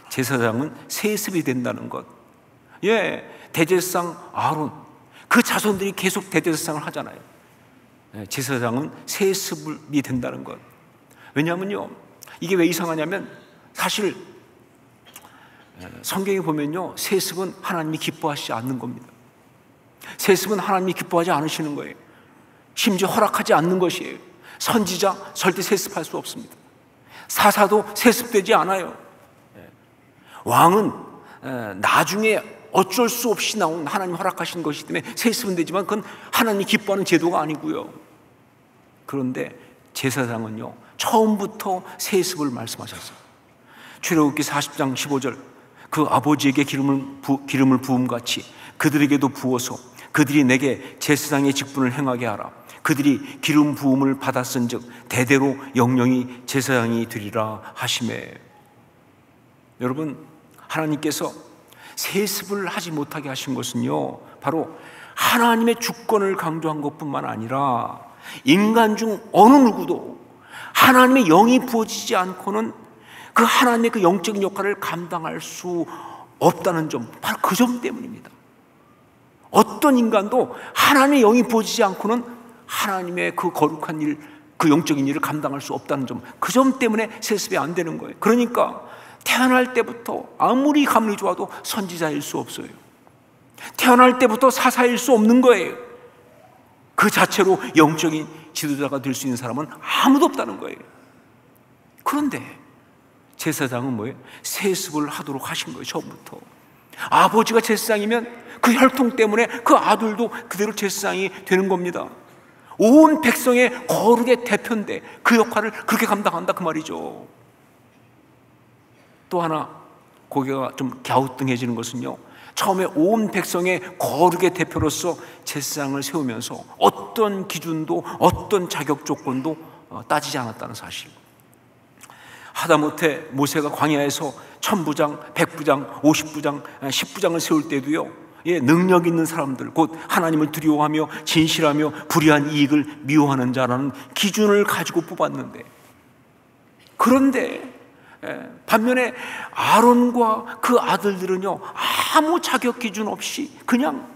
S7: 제사장은 세습이 된다는 것. 예, 대제사장 아론, 그 자손들이 계속 대제사장을 하잖아요. 제사장은 세습이 된다는 것. 왜냐하면요, 이게 왜 이상하냐면, 사실 성경에 보면요, 세습은 하나님이 기뻐하시지 않는 겁니다. 세습은 하나님이 기뻐하지 않으시는 거예요. 심지어 허락하지 않는 것이에요. 선지자 절대 세습할 수 없습니다. 사사도 세습되지 않아요. 왕은 나중에 어쩔 수 없이 나온 하나님 허락하신 것이기 때문에 세습은 되지만 그건 하나님이 기뻐하는 제도가 아니고요. 그런데 제사장은요, 처음부터 세습을 말씀하셨어요. 출애굽기 40장 15절, 그 아버지에게 기름을 부음같이 그들에게도 부어서 그들이 내게 제사장의 직분을 행하게 하라. 그들이 기름 부음을 받았은즉 대대로 영영이 제사장이 되리라 하시매. 여러분, 하나님께서 세습을 하지 못하게 하신 것은요, 바로 하나님의 주권을 강조한 것뿐만 아니라 인간 중 어느 누구도 하나님의 영이 부어지지 않고는 그 하나님의 그 영적인 역할을 감당할 수 없다는 점, 바로 그 점 때문입니다. 어떤 인간도 하나님의 영이 부어지지 않고는 하나님의 그 거룩한 일, 그 영적인 일을 감당할 수 없다는 점, 그 점 때문에 세습이 안 되는 거예요. 그러니까 태어날 때부터 아무리 가문이 좋아도 선지자일 수 없어요. 태어날 때부터 사사일 수 없는 거예요. 그 자체로 영적인 지도자가 될 수 있는 사람은 아무도 없다는 거예요. 그런데 제사장은 뭐예요? 세습을 하도록 하신 거예요. 처음부터. 아버지가 제사장이면 그 혈통 때문에 그 아들도 그대로 제사장이 되는 겁니다. 온 백성의 거룩의 대표인데 그 역할을 그렇게 감당한다, 그 말이죠. 또 하나 고개가 좀 갸우뚱해지는 것은요, 처음에 온 백성의 거룩의 대표로서 제사장을 세우면서 어떤 기준도 어떤 자격 조건도 따지지 않았다는 사실. 하다못해 모세가 광야에서 1000부장, 100부장, 50부장, 10부장을 세울 때도요, 능력 있는 사람들, 곧 하나님을 두려워하며 진실하며 불의한 이익을 미워하는 자라는 기준을 가지고 뽑았는데, 그런데 반면에 아론과 그 아들들은요, 아무 자격 기준 없이 그냥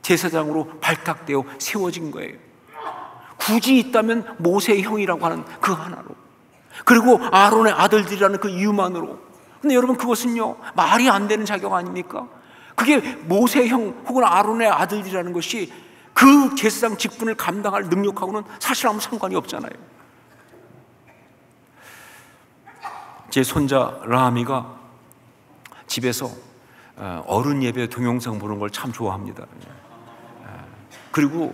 S7: 제사장으로 발탁되어 세워진 거예요. 굳이 있다면 모세의 형이라고 하는 그 하나로, 그리고 아론의 아들들이라는 그 이유만으로. 근데 여러분, 그것은요 말이 안 되는 자격 아닙니까? 그게 모세의 형 혹은 아론의 아들들이라는 것이 그 제사장 직분을 감당할 능력하고는 사실 아무 상관이 없잖아요. 제 손자 라미가 집에서 어른 예배 동영상 보는 걸 참 좋아합니다. 그리고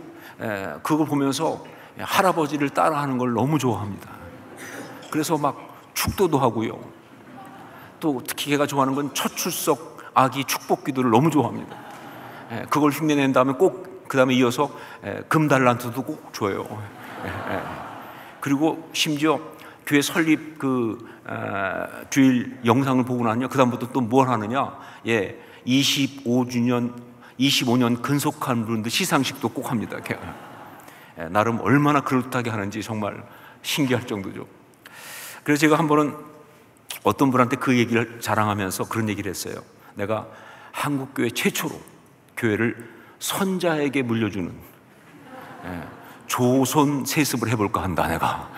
S7: 그걸 보면서 할아버지를 따라하는 걸 너무 좋아합니다. 그래서 막 축도도 하고요. 또 특히 걔가 좋아하는 건 첫 출석 아기 축복 기도를 너무 좋아합니다. 그걸 흉내낸 다음에 꼭 그 다음에 이어서 금달란트도 꼭 줘요. 그리고 심지어 교회 설립 주일 영상을 보고 나면요, 그 다음부터 또 뭘 하느냐, 25년 근속한 분들 시상식도 꼭 합니다. 나름 얼마나 그럴듯하게 하는지 정말 신기할 정도죠. 그래서 제가 한 번은 어떤 분한테 그 얘기를 자랑하면서 그런 얘기를 했어요. 내가 한국교회 최초로 교회를 선자에게 물려주는 조손 세습을 해볼까 한다. 내가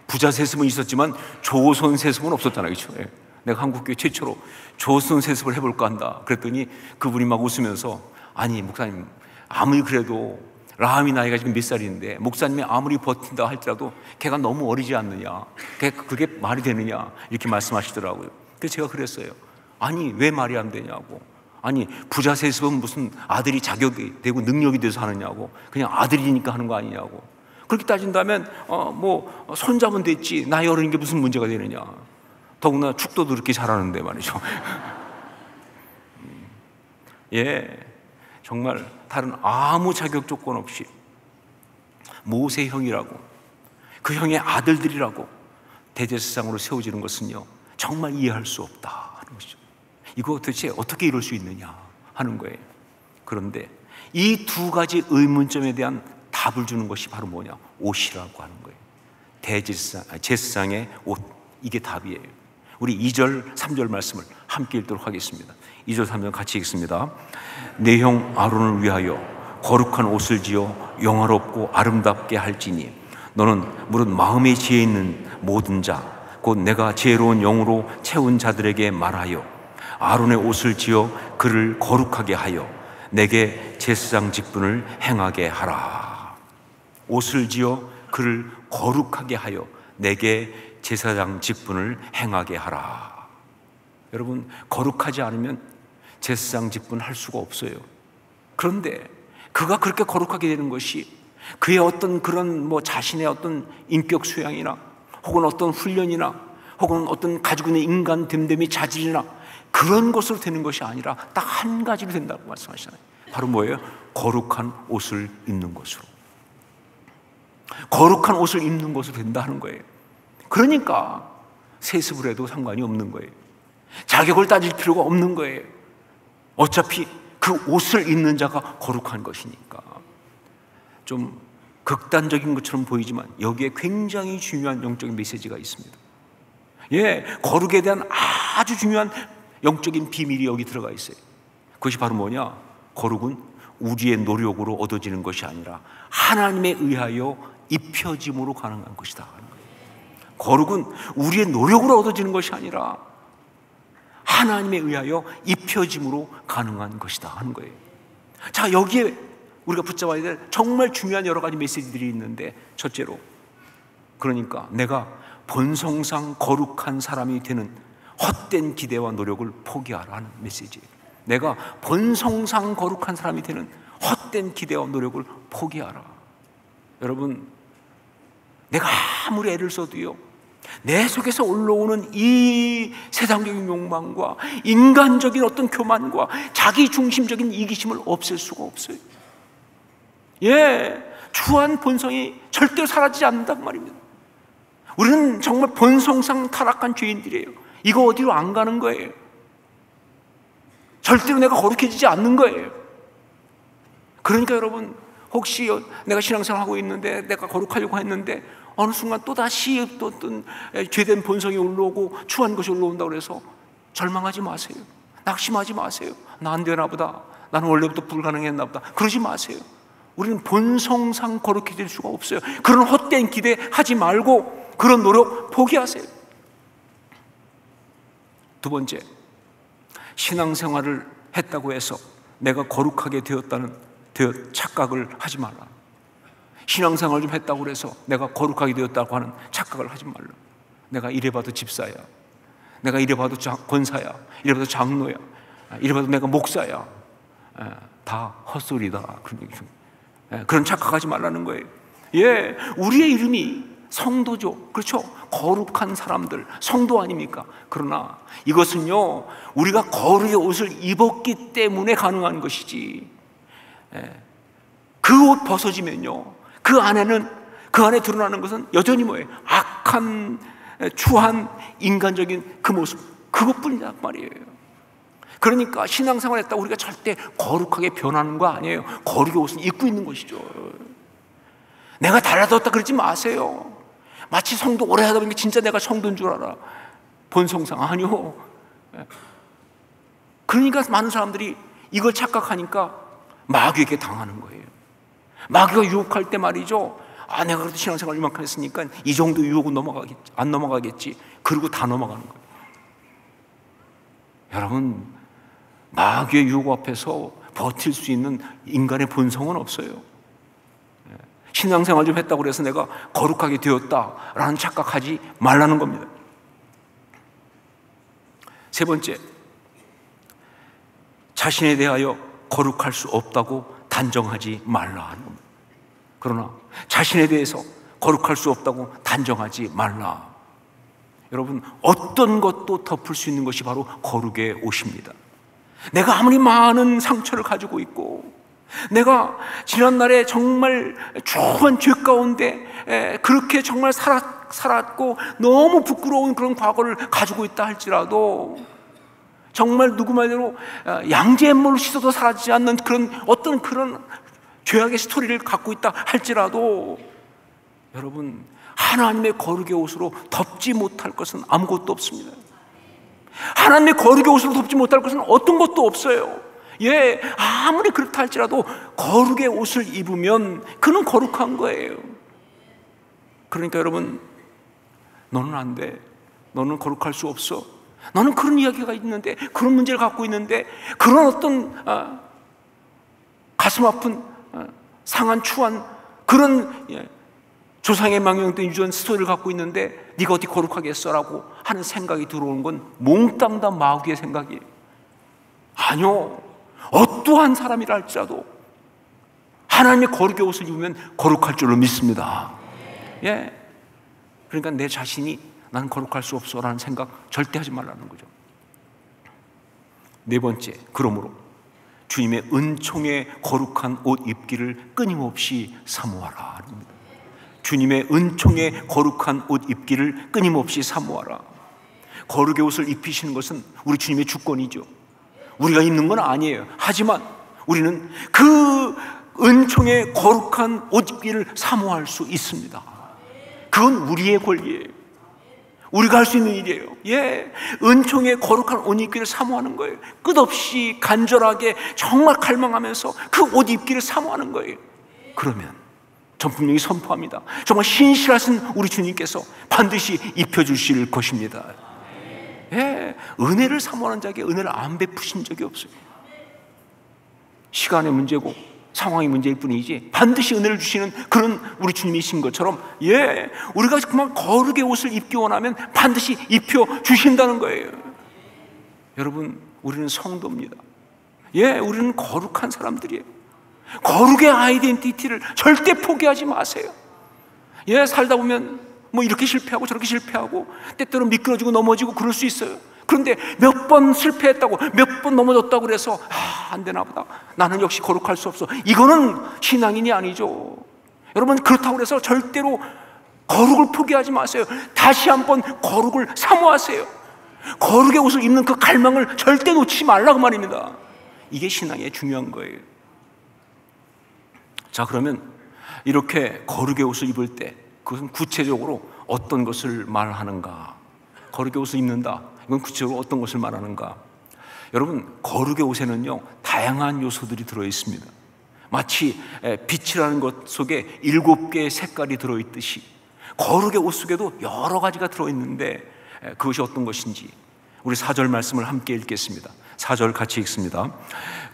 S7: 부자 세습은 있었지만 조손 세습은 없었잖아요, 그렇죠? 내가 한국교회 최초로 조손 세습을 해볼까 한다. 그랬더니 그분이 막 웃으면서, 아니 목사님, 아무리 그래도 라함이 나이가 지금 몇 살인데 목사님이 아무리 버틴다 할지라도 걔가 너무 어리지 않느냐, 그게 말이 되느냐, 이렇게 말씀하시더라고요. 그래서 제가 그랬어요. 아니 왜 말이 안 되냐고. 아니 부자 세습은 무슨 아들이 자격이 되고 능력이 돼서 하느냐고, 그냥 아들이니까 하는 거 아니냐고. 그렇게 따진다면 뭐 손자면 됐지 나이 어린 게 무슨 문제가 되느냐. 더구나 축도도 그렇게 잘하는데 말이죠. 예, 정말 다른 아무 자격 조건 없이 모세 형이라고, 그 형의 아들들이라고 대제사장으로 세워지는 것은요 정말 이해할 수 없다 하는 것이죠. 이거 도대체 어떻게 이럴 수 있느냐 하는 거예요. 그런데 이 두 가지 의문점에 대한 답을 주는 것이 바로 뭐냐? 옷이라고 하는 거예요. 제사장의 옷, 이게 답이에요. 우리 2절 3절 말씀을 함께 읽도록 하겠습니다. 2절 3절 같이 읽습니다. 내 형 아론을 위하여 거룩한 옷을 지어 영화롭고 아름답게 할지니 너는 무릇 마음에 지혜 있는 모든 자 곧 내가 지혜로운 영으로 채운 자들에게 말하여 아론의 옷을 지어 그를 거룩하게 하여 내게 제사장 직분을 행하게 하라. 옷을 지어 그를 거룩하게 하여 내게 제사장 직분을 행하게 하라. 여러분, 거룩하지 않으면 제사장 직분 할 수가 없어요. 그런데 그가 그렇게 거룩하게 되는 것이 그의 어떤 그런 자신의 어떤 인격 수양이나 혹은 어떤 훈련이나 혹은 어떤 가지고 있는 인간 됨됨이 자질이나 그런 것으로 되는 것이 아니라 딱 한 가지로 된다고 말씀하시잖아요. 바로 뭐예요? 거룩한 옷을 입는 것으로. 거룩한 옷을 입는 것으로 된다는 거예요. 그러니까 세습을 해도 상관이 없는 거예요. 자격을 따질 필요가 없는 거예요. 어차피 그 옷을 입는 자가 거룩한 것이니까. 좀 극단적인 것처럼 보이지만 여기에 굉장히 중요한 영적인 메시지가 있습니다. 예, 거룩에 대한 아주 중요한 영적인 비밀이 여기 들어가 있어요. 그것이 바로 뭐냐? 거룩은 우리의 노력으로 얻어지는 것이 아니라 하나님에 의하여 입혀짐으로 가능한 것이다. 거룩은 우리의 노력으로 얻어지는 것이 아니라 하나님에 의하여 입혀짐으로 가능한 것이다 하는 거예요. 자, 여기에 우리가 붙잡아야 될 정말 중요한 여러 가지 메시지들이 있는데, 첫째로, 그러니까 내가 본성상 거룩한 사람이 되는 헛된 기대와 노력을 포기하라 하는 메시지예요. 내가 본성상 거룩한 사람이 되는 헛된 기대와 노력을 포기하라. 여러분, 내가 아무리 애를 써도요, 내 속에서 올라오는 이 세상적인 욕망과 인간적인 어떤 교만과 자기 중심적인 이기심을 없앨 수가 없어요. 예, 추한 본성이 절대로 사라지지 않는단 말입니다. 우리는 정말 본성상 타락한 죄인들이에요. 이거 어디로 안 가는 거예요. 절대로 내가 거룩해지지 않는 거예요. 그러니까 여러분, 혹시 내가 신앙생활하고 있는데 내가 거룩하려고 했는데 어느 순간 또다시 또 어떤 죄된 본성이 올라오고 추한 것이 올라온다고 해서 절망하지 마세요. 낙심하지 마세요. 나 안 되나 보다. 나는 원래부터 불가능했나 보다. 그러지 마세요. 우리는 본성상 거룩해질 수가 없어요. 그런 헛된 기대 하지 말고 그런 노력 포기하세요. 두 번째, 신앙생활을 했다고 해서 내가 거룩하게 되었다는 착각을 하지 말라. 신앙생활 좀 했다고 해서 내가 거룩하게 되었다고 하는 착각을 하지 말라. 내가 이래봐도 집사야, 내가 이래봐도 권사야, 이래봐도 장로야, 이래봐도 내가 목사야, 다 헛소리다. 그런 착각하지 말라는 거예요. 예, 우리의 이름이 성도죠. 그렇죠? 거룩한 사람들, 성도 아닙니까? 그러나 이것은요, 우리가 거룩의 옷을 입었기 때문에 가능한 것이지, 그 옷 벗어지면요, 그 안에 드러나는 것은 여전히 뭐예요? 악한, 추한, 인간적인 그 모습, 그것뿐이란 말이에요. 그러니까 신앙생활 했다고 우리가 절대 거룩하게 변하는 거 아니에요. 거룩의 옷을 입고 있는 것이죠. 내가 달라졌다 그러지 마세요. 마치 성도 오래 하다 보니까 진짜 내가 성도인 줄 알아. 본성상 아니요. 그러니까 많은 사람들이 이걸 착각하니까 마귀에게 당하는 거예요. 마귀가 유혹할 때 말이죠, 내가 그래도 신앙생활 이만큼 했으니까 이 정도 유혹은 안 넘어가겠지. 그리고 다 넘어가는 거예요. 여러분, 마귀의 유혹 앞에서 버틸 수 있는 인간의 본성은 없어요. 신앙생활 좀 했다고 해서 내가 거룩하게 되었다라는 착각하지 말라는 겁니다. 세 번째, 자신에 대하여 거룩할 수 없다고 단정하지 말라 하는 겁니다. 그러나 자신에 대해서 거룩할 수 없다고 단정하지 말라. 여러분, 어떤 것도 덮을 수 있는 것이 바로 거룩의 옷입니다. 내가 아무리 많은 상처를 가지고 있고, 내가 지난날에 정말 추한 죄 가운데 그렇게 정말 살았고 너무 부끄러운 그런 과거를 가지고 있다 할지라도, 정말 누구 말대로 양잿물로 씻어도 사라지지 않는 어떤 그런 죄악의 스토리를 갖고 있다 할지라도, 여러분, 하나님의 거룩의 옷으로 덮지 못할 것은 아무것도 없습니다. 하나님의 거룩의 옷으로 덮지 못할 것은 어떤 것도 없어요. 예, 아무리 그렇다 할지라도 거룩의 옷을 입으면 그는 거룩한 거예요. 그러니까 여러분, 너는 안 돼, 너는 거룩할 수 없어, 너는 그런 이야기가 있는데, 그런 문제를 갖고 있는데, 그런 어떤 가슴 아픈 상한 추한 그런 조상의 망령된 유전 스토리를 갖고 있는데 네가 어디 거룩하겠어? 라고 하는 생각이 들어오는 건 몽땅 마귀의 생각이에요. 아니요, 어떠한 사람이라 할지라도 하나님의 거룩의 옷을 입으면 거룩할 줄로 믿습니다. 예, 그러니까 내 자신이 나는 거룩할 수 없어 라는 생각 절대 하지 말라는 거죠. 네 번째, 그러므로 주님의 은총의 거룩한 옷 입기를 끊임없이 사모하라. 주님의 은총의 거룩한 옷 입기를 끊임없이 사모하라. 거룩의 옷을 입히시는 것은 우리 주님의 주권이죠. 우리가 입는 건 아니에요. 하지만 우리는 그 은총의 거룩한 옷 입기를 사모할 수 있습니다. 그건 우리의 권리예요. 우리가 할 수 있는 일이에요. 예, 은총의 거룩한 옷 입기를 사모하는 거예요. 끝없이 간절하게 정말 갈망하면서 그 옷 입기를 사모하는 거예요. 그러면 전 분명히 선포합니다. 정말 신실하신 우리 주님께서 반드시 입혀주실 것입니다. 예, 은혜를 사모하는 자에게 은혜를 안 베푸신 적이 없어요. 시간의 문제고 상황의 문제일 뿐이지 반드시 은혜를 주시는 그런 우리 주님이신 것처럼, 예, 우리가 그만 거룩의 옷을 입기 원하면 반드시 입혀주신다는 거예요. 여러분, 우리는 성도입니다. 예, 우리는 거룩한 사람들이에요. 거룩의 아이덴티티를 절대 포기하지 마세요. 예, 살다 보면 뭐 이렇게 실패하고 저렇게 실패하고 때때로 미끄러지고 넘어지고 그럴 수 있어요. 그런데 몇 번 실패했다고, 몇 번 넘어졌다고 그래서 안 되나 보다, 나는 역시 거룩할 수 없어, 이거는 신앙인이 아니죠. 여러분, 그렇다고 해서 절대로 거룩을 포기하지 마세요. 다시 한번 거룩을 사모하세요. 거룩의 옷을 입는 그 갈망을 절대 놓치지 말라고 말입니다. 이게 신앙의 중요한 거예요. 자, 그러면 이렇게 거룩의 옷을 입을 때 그것은 구체적으로 어떤 것을 말하는가? 거룩의 옷을 입는다, 이건 구체적으로 어떤 것을 말하는가? 여러분, 거룩의 옷에는요 다양한 요소들이 들어있습니다. 마치 빛이라는 것 속에 7개의 색깔이 들어있듯이 거룩의 옷 속에도 여러 가지가 들어있는데, 그것이 어떤 것인지 우리 4절 말씀을 함께 읽겠습니다. 4절 같이 읽습니다.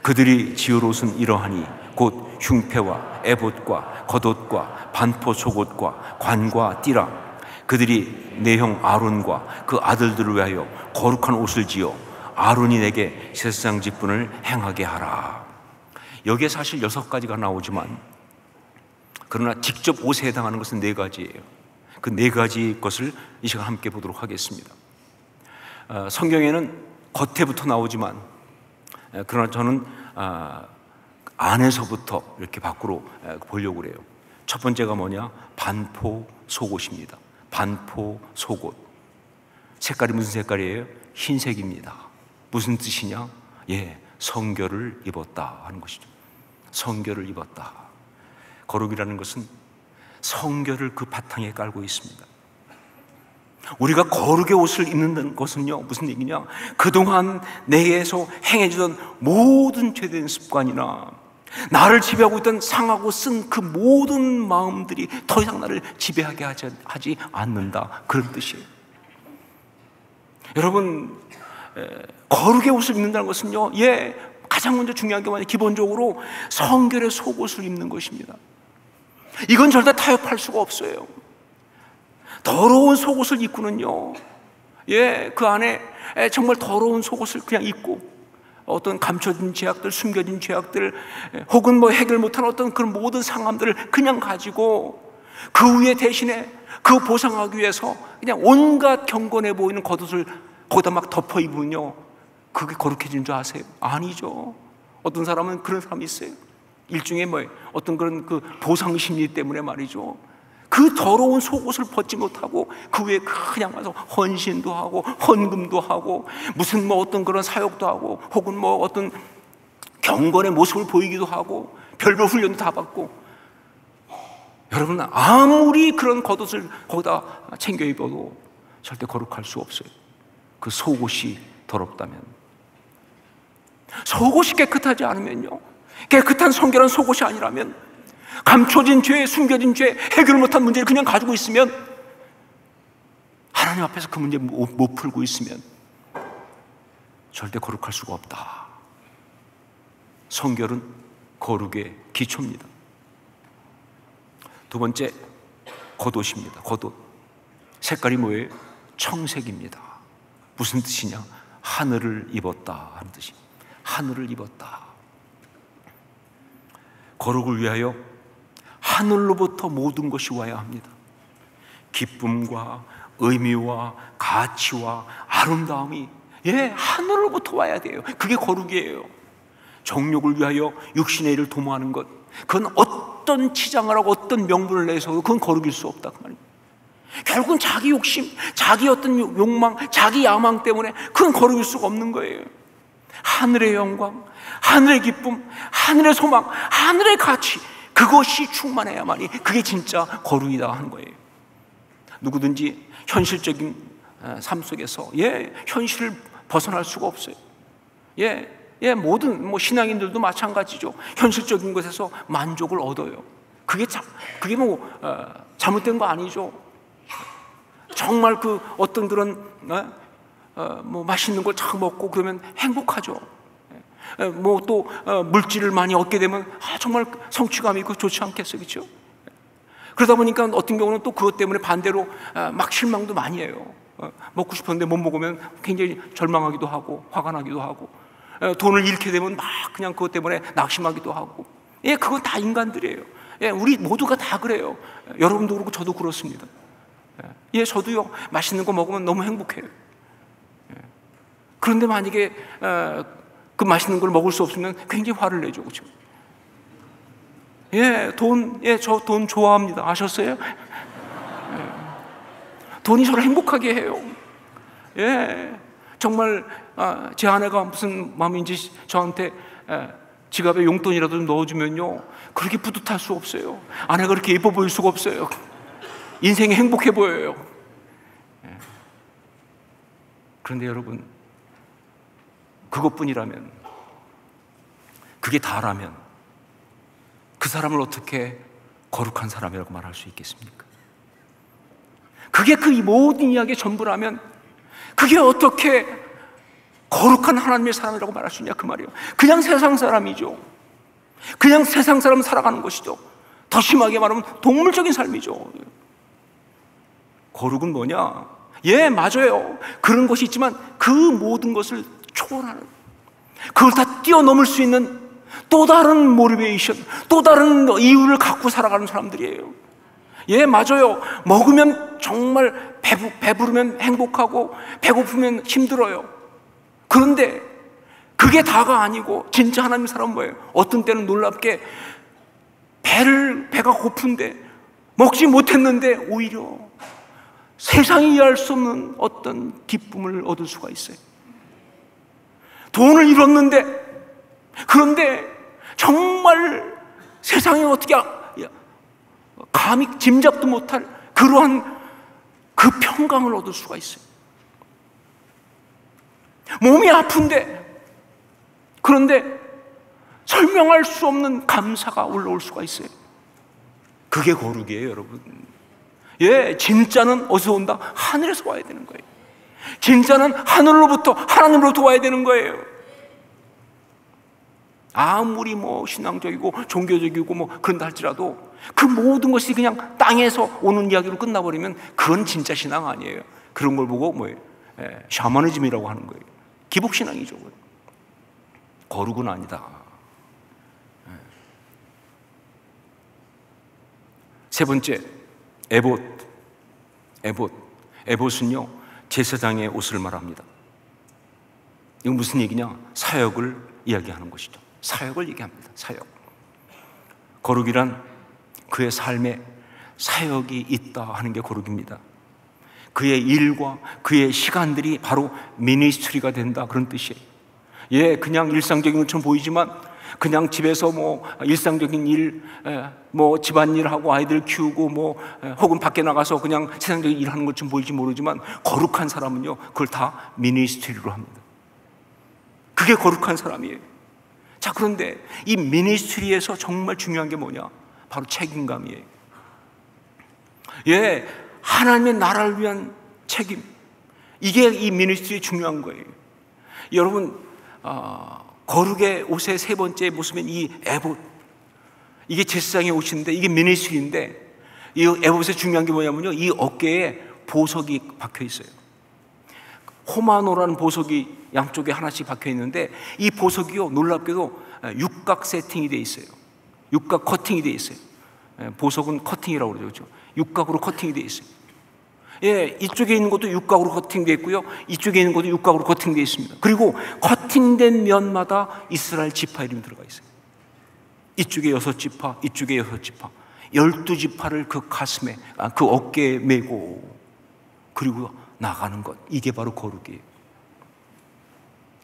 S7: 그들이 지을 옷은 이러하니 곧 흉패와 에봇과 겉옷과 반포 속옷과 관과 띠라. 그들이 내 형 아론과 그 아들들을 위하여 거룩한 옷을 지어 아론이 내게 세상 직분을 행하게 하라. 여기에 사실 6가지가 나오지만, 그러나 직접 옷에 해당하는 것은 4가지예요. 그 4가지 것을 이 시간 함께 보도록 하겠습니다. 성경에는 겉에부터 나오지만, 그러나 저는 안에서부터 이렇게 밖으로 보려고 그래요. 첫 번째가 뭐냐? 반포 속옷입니다. 반포 속옷. 색깔이 무슨 색깔이에요? 흰색입니다. 무슨 뜻이냐? 예, 성결을 입었다 하는 것이죠. 성결을 입었다. 거룩이라는 것은 성결을 그 바탕에 깔고 있습니다. 우리가 거룩의 옷을 입는다는 것은요, 무슨 얘기냐? 그동안 내에서 행해지던 모든 죄된 습관이나 나를 지배하고 있던 상하고 쓴 그 모든 마음들이 더 이상 나를 지배하게 하지 않는다, 그런 뜻이에요. 여러분, 거룩의 옷을 입는다는 것은요, 예, 가장 먼저 중요한 게 뭐냐? 기본적으로 성결의 속옷을 입는 것입니다. 이건 절대 타협할 수가 없어요. 더러운 속옷을 입고는요, 예, 그 안에 정말 더러운 속옷을 그냥 입고 어떤 감춰진 죄악들, 숨겨진 죄악들, 혹은 뭐 해결 못한 어떤 그런 모든 상함들을 그냥 가지고 그 위에 대신에 그 보상하기 위해서 그냥 온갖 경건해 보이는 겉옷을 거기다 막 덮어 입으면요, 그게 거룩해진 줄 아세요? 아니죠. 어떤 사람은 그런 사람이 있어요. 일종의 뭐 어떤 그런 그 보상 심리 때문에 말이죠, 그 더러운 속옷을 벗지 못하고 그 위에 그냥 와서 헌신도 하고 헌금도 하고 무슨 뭐 어떤 그런 사역도 하고 혹은 뭐 어떤 경건의 모습을 보이기도 하고 별별 훈련도 다 받고, 여러분 아무리 그런 겉옷을 거기다 챙겨 입어도 절대 거룩할 수 없어요. 그 속옷이 더럽다면, 속옷이 깨끗하지 않으면요, 깨끗한 성결한 속옷이 아니라면, 감춰진 죄, 숨겨진 죄, 해결 못한 문제를 그냥 가지고 있으면, 하나님 앞에서 그 문제 못 풀고 있으면 절대 거룩할 수가 없다. 성결은 거룩의 기초입니다. 두 번째, 겉옷입니다. 겉옷. 색깔이 뭐예요? 청색입니다. 무슨 뜻이냐? 하늘을 입었다 하는 뜻입니다. 하늘을 입었다. 거룩을 위하여 하늘로부터 모든 것이 와야 합니다. 기쁨과 의미와 가치와 아름다움이 하늘로부터 와야 돼요. 그게 거룩이에요. 정욕을 위하여 육신의 일을 도모하는 것, 그건 어떤 치장을 하고 어떤 명분을 내서도 그건 거룩일 수 없다 그 말입니다. 결국은 자기 욕심, 자기 어떤 욕망, 자기 야망 때문에 그건 거룩일 수가 없는 거예요. 하늘의 영광, 하늘의 기쁨, 하늘의 소망, 하늘의 가치, 그것이 충만해야만이 그게 진짜 거룩이다 하는 거예요. 누구든지 현실적인 삶 속에서 현실을 벗어날 수가 없어요. 모든 뭐 신앙인들도 마찬가지죠. 현실적인 것에서 만족을 얻어요. 그게 잘못된 거 아니죠. 정말 그 어떤 그런 뭐 맛있는 걸 잘 먹고 그러면 행복하죠. 뭐 또 물질을 많이 얻게 되면 정말 성취감이 있고 좋지 않겠어요, 그렇죠? 그러다 보니까 어떤 경우는 또 그것 때문에 반대로 막 실망도 많이 해요. 먹고 싶었는데 못 먹으면 굉장히 절망하기도 하고 화가 나기도 하고, 돈을 잃게 되면 막 그냥 그것 때문에 낙심하기도 하고. 그건 다 인간들이에요. 우리 모두가 다 그래요. 여러분도 그렇고 저도 그렇습니다. 저도요, 맛있는 거 먹으면 너무 행복해요. 그런데 만약에 그 맛있는 걸 먹을 수 없으면 굉장히 화를 내죠, 그렇죠? 저 돈 좋아합니다. 아셨어요? 돈이 저를 행복하게 해요. 정말 제 아내가 무슨 마음인지 저한테 지갑에 용돈이라도 좀 넣어주면요, 그렇게 뿌듯할 수 없어요. 아내가 그렇게 예뻐 보일 수가 없어요. 인생이 행복해 보여요. 그런데 여러분, 그것뿐이라면, 그게 다라면 그 사람을 어떻게 거룩한 사람이라고 말할 수 있겠습니까? 그게 그 모든 이야기의 전부라면 그게 어떻게 거룩한 하나님의 사람이라고 말할 수 있냐 그 말이에요. 그냥 세상 사람이죠. 그냥 세상 사람 살아가는 것이죠. 더 심하게 말하면 동물적인 삶이죠. 거룩은 뭐냐? 맞아요. 그런 것이 있지만 그 모든 것을 초월하는, 그걸 다 뛰어넘을 수 있는 또 다른 모티베이션, 또 다른 이유를 갖고 살아가는 사람들이에요. 맞아요. 먹으면 정말 배부르면 행복하고 배고프면 힘들어요. 그런데 그게 다가 아니고 진짜 하나님 사람은 뭐예요? 어떤 때는 놀랍게 배가 고픈데 먹지 못했는데 오히려 세상이 이해할 수 없는 어떤 기쁨을 얻을 수가 있어요. 돈을 잃었는데, 그런데 정말 세상에 어떻게 감히 짐작도 못할 그러한 그 평강을 얻을 수가 있어요. 몸이 아픈데, 그런데 설명할 수 없는 감사가 올라올 수가 있어요. 그게 거룩이에요, 여러분. 진짜는 어디서 온다? 하늘에서 와야 되는 거예요. 진짜는 하늘로부터, 하나님으로부터 와야 되는 거예요. 아무리 뭐 신앙적이고 종교적이고 뭐 그런다 할지라도 그 모든 것이 그냥 땅에서 오는 이야기로 끝나버리면 그건 진짜 신앙 아니에요. 그런 걸 보고 뭐예요? 샤머니즘이라고 하는 거예요. 기복신앙이죠. 거룩은 아니다. 세 번째, 에봇. 에봇은요, 제사장의 옷을 말합니다. 이건 무슨 얘기냐? 사역을 이야기하는 것이죠. 사역을 얘기합니다. 사역. 거룩이란 그의 삶에 사역이 있다 하는 게 거룩입니다. 그의 일과 그의 시간들이 바로 미니스트리가 된다, 그런 뜻이에요. 예, 그냥 일상적인 것처럼 보이지만 그냥 집에서 뭐 일상적인 일, 뭐 집안일하고 아이들 키우고 혹은 밖에 나가서 그냥 세상적인 일하는 것처럼 보일지 모르지만 거룩한 사람은요, 그걸 다 미니스트리로 합니다. 그게 거룩한 사람이에요. 자, 그런데 이 미니스트리에서 정말 중요한 게 뭐냐? 바로 책임감이에요. 예, 하나님의 나라를 위한 책임. 이게 이 미니스트리의 중요한 거예요. 여러분, 거룩의 옷의 세 번째 모습인 이 에봇, 이게 제사장의 옷인데 이게 미니스트리인데, 이 에봇의 중요한 게 뭐냐면요, 이 어깨에 보석이 박혀 있어요. 호마노라는 보석이 양쪽에 하나씩 박혀 있는데, 이 보석이요, 놀랍게도 육각 세팅이 되어 있어요. 육각 커팅이 되어 있어요. 보석은 커팅이라고 그러죠. 육각으로 커팅이 되어 있어요. 예, 이쪽에 있는 것도 육각으로 커팅되어 있고요, 이쪽에 있는 것도 육각으로 커팅되어 있습니다. 그리고 커팅된 면마다 이스라엘 지파 이름이 들어가 있어요. 이쪽에 6지파, 이쪽에 6지파, 12지파를 그 가슴에, 그 어깨에 메고 그리고 나가는 것, 이게 바로 거룩이에요.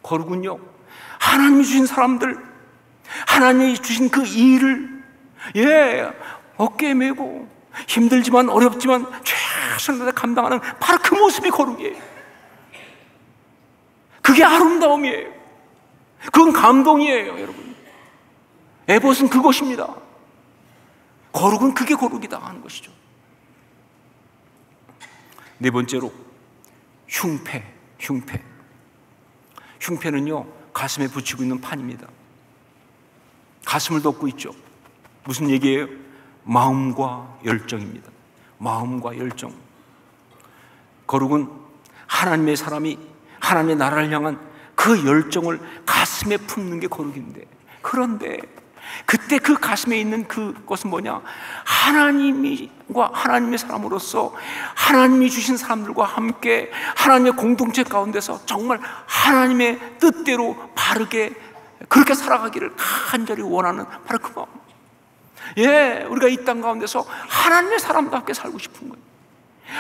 S7: 거룩은요, 하나님이 주신 사람들, 하나님이 주신 그 일을, 예, 어깨에 메고 힘들지만 어렵지만 최선을 다해 감당하는 바로 그 모습이 거룩이에요. 그게 아름다움이에요. 그건 감동이에요, 여러분. 에봇은 그것입니다. 거룩은 그게 거룩이다 하는 것이죠. 네 번째로 흉패는요, 가슴에 붙이고 있는 판입니다. 가슴을 덮고 있죠. 무슨 얘기예요? 마음과 열정입니다. 마음과 열정. 거룩은 하나님의 사람이 하나님의 나라를 향한 그 열정을 가슴에 품는 게 거룩인데, 그런데 그때 그 가슴에 있는 그것은 뭐냐? 하나님과 하나님의 사람으로서 하나님이 주신 사람들과 함께 하나님의 공동체 가운데서 정말 하나님의 뜻대로 바르게 그렇게 살아가기를 간절히 원하는 바로 그 마음. 예, 우리가 이 땅 가운데서 하나님의 사람과 함께 살고 싶은 거예요.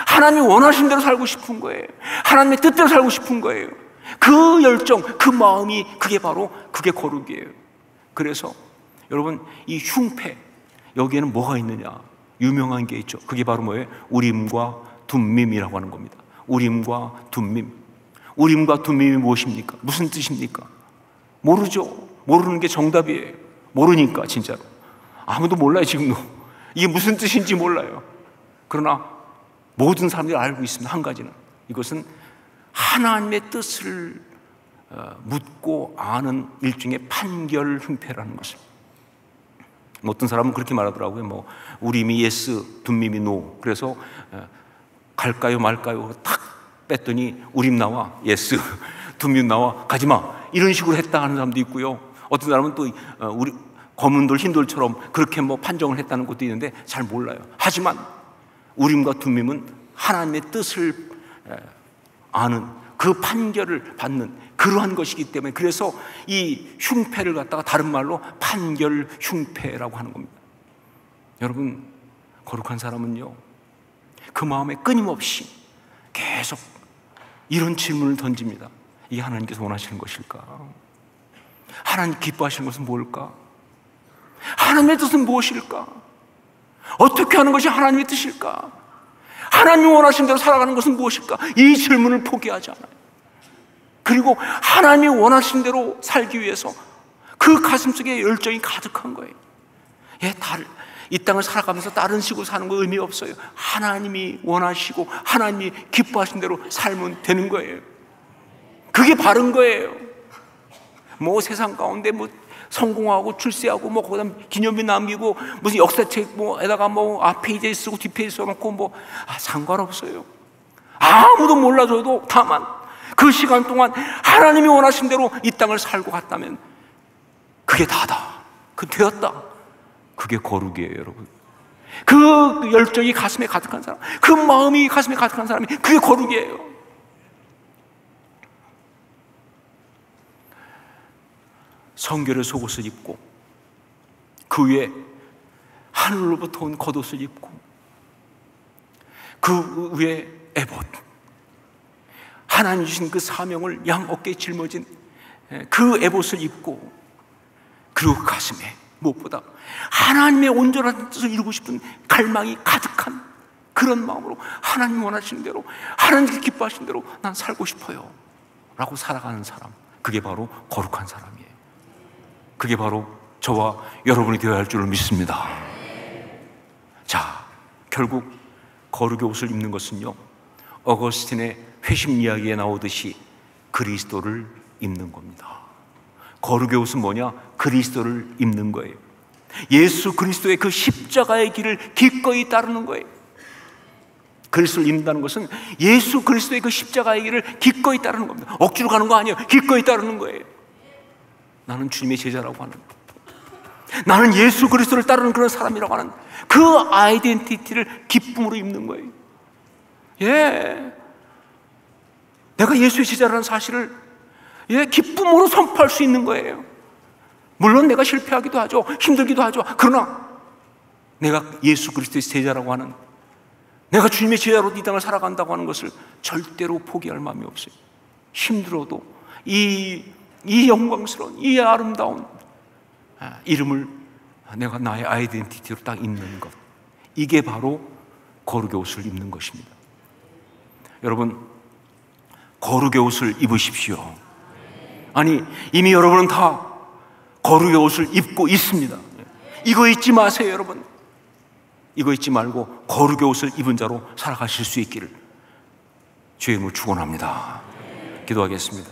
S7: 하나님이 원하신 대로 살고 싶은 거예요. 하나님의 뜻대로 살고 싶은 거예요. 그 열정, 그 마음이 그게 바로 그게 거룩이에요. 그래서 여러분, 이 흉패, 여기에는 뭐가 있느냐? 유명한 게 있죠. 그게 바로 뭐예요? 우림과 둠밈이라고 하는 겁니다. 우림과 둠밈. 우림과 둠밈이 무엇입니까? 무슨 뜻입니까? 모르죠. 모르는 게 정답이에요. 모르니까, 진짜로. 아무도 몰라요, 지금도. 이게 무슨 뜻인지 몰라요. 그러나 모든 사람들이 알고 있습니다. 한 가지는, 이것은 하나님의 뜻을 묻고 아는 일종의 판결 흉패라는 것을. 어떤 사람은 그렇게 말하더라고요. 우림이 예스, 둠밈이 노. 그래서 갈까요 말까요 탁 뺐더니 우림 나와 예스, 둠밈 나와 가지마, 이런 식으로 했다 하는 사람도 있고요. 어떤 사람은 또 우리 검은 돌, 흰 돌처럼 그렇게 판정을 했다는 것도 있는데 잘 몰라요. 하지만 우림과 둠밈은 하나님의 뜻을 아는, 그 판결을 받는 그러한 것이기 때문에, 그래서 이 흉패를 갖다가 다른 말로 판결 흉패라고 하는 겁니다. 여러분, 거룩한 사람은요, 그 마음에 끊임없이 계속 이런 질문을 던집니다. 이게 하나님께서 원하시는 것일까? 하나님 기뻐하시는 것은 뭘까? 하나님의 뜻은 무엇일까? 어떻게 하는 것이 하나님의 뜻일까? 하나님이 원하신 대로 살아가는 것은 무엇일까? 이 질문을 포기하지 않아요. 그리고 하나님이 원하신 대로 살기 위해서 그 가슴속에 열정이 가득한 거예요. 이 땅을 살아가면서 다른 식으로 사는 거 의미 없어요. 하나님이 원하시고 하나님이 기뻐하신 대로 살면 되는 거예요. 그게 바른 거예요. 세상 가운데 성공하고 출세하고 거기다 기념비 남기고 무슨 역사책에다가 앞페이지에 쓰고 뒷페이지에 써놓고 상관없어요. 아무도 몰라줘도 다만 그 시간 동안 하나님이 원하신 대로 이 땅을 살고 갔다면 그게 다다. 그 되었다. 그게 거룩이에요, 여러분. 그 열정이 가슴에 가득한 사람, 그 마음이 가슴에 가득한 사람이 그게 거룩이에요. 성결의 속옷을 입고 그 위에 하늘로부터 온 겉옷을 입고 그 위에 에봇, 하나님 주신 그 사명을 양 어깨에 짊어진 그 에봇을 입고, 그리고 그 가슴에 무엇보다 하나님의 온전한 뜻을 이루고 싶은 갈망이 가득한 그런 마음으로 하나님 원하시는 대로, 하나님께 기뻐하시는 대로 난 살고 싶어요 라고 살아가는 사람, 그게 바로 거룩한 사람이에요. 그게 바로 저와 여러분이 되어야 할 줄을 믿습니다. 자, 결국 거룩의 옷을 입는 것은요, 어거스틴의 회심 이야기에 나오듯이 그리스도를 입는 겁니다. 거룩의 옷은 뭐냐? 그리스도를 입는 거예요. 예수 그리스도의 그 십자가의 길을 기꺼이 따르는 거예요. 그리스도를 입는다는 것은 예수 그리스도의 그 십자가의 길을 기꺼이 따르는 겁니다. 억지로 가는 거 아니에요. 기꺼이 따르는 거예요. 나는 주님의 제자라고 하는, 나는 예수 그리스도를 따르는 그런 사람이라고 하는 그 아이덴티티를 기쁨으로 입는 거예요. 예, 내가 예수의 제자라는 사실을 기쁨으로 선포할 수 있는 거예요. 물론 내가 실패하기도 하죠. 힘들기도 하죠. 그러나 내가 예수 그리스도의 제자라고 하는, 내가 주님의 제자로 이 땅을 살아간다고 하는 것을 절대로 포기할 마음이 없어요. 힘들어도 이 영광스러운, 이 아름다운 이름을 내가 나의 아이덴티티로 딱 입는 것, 이게 바로 거룩의 옷을 입는 것입니다. 여러분, 거룩의 옷을 입으십시오. 아니, 이미 여러분은 다 거룩의 옷을 입고 있습니다. 이거 잊지 마세요, 여러분. 이거 잊지 말고 거룩의 옷을 입은 자로 살아가실 수 있기를 주의 이름으로 축원합니다. 기도하겠습니다.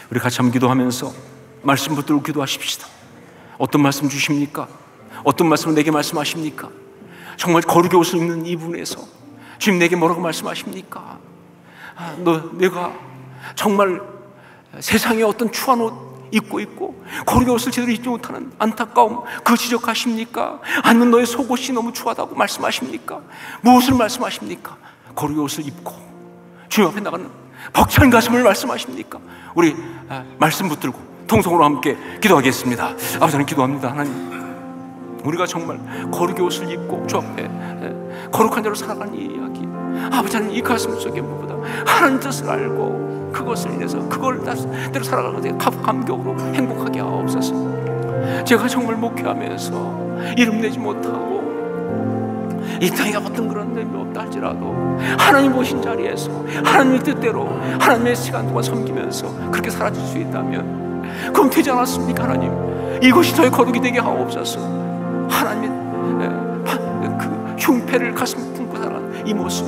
S7: 우리 같이 한번 기도하면서 말씀 붙들고 기도하십시다. 어떤 말씀 주십니까? 어떤 말씀을 내게 말씀하십니까? 정말 거룩의 옷을 입는 이분에서 주님 내게 뭐라고 말씀하십니까? 내가 정말 세상에 어떤 추한 옷 입고 있고 거룩의 옷을 제대로 입지 못하는 안타까움, 그거 지적하십니까? 아니면 너의 속옷이 너무 추하다고 말씀하십니까? 무엇을 말씀하십니까? 거룩의 옷을 입고 주님 앞에 나가는 벅찬 가슴을 말씀하십니까? 우리 말씀 붙들고 통성으로 함께 기도하겠습니다. 아버지 하나님, 기도합니다. 하나님, 우리가 정말 거룩의 옷을 입고 주 앞에 거룩한 자로 살아가는 이 이야기, 아버지 하나님, 이 가슴 속에 무엇보다 하나님 뜻을 알고 그것을 인해서 그걸 대로 살아가는 것에 감격으로 행복하게 하옵소서. 제가 정말 목회하면서 이름 내지 못하고 이 땅에 어떤 그런 일이 없다 할지라도 하나님 오신 자리에서 하나님의 뜻대로 하나님의 시간 동안 섬기면서 그렇게 사라질 수 있다면 그럼 되지 않았습니까? 하나님, 이것이 저의 거룩이 되게 하옵소서. 하나님의 그 흉패를 가슴에 품고 살아가는 이 모습,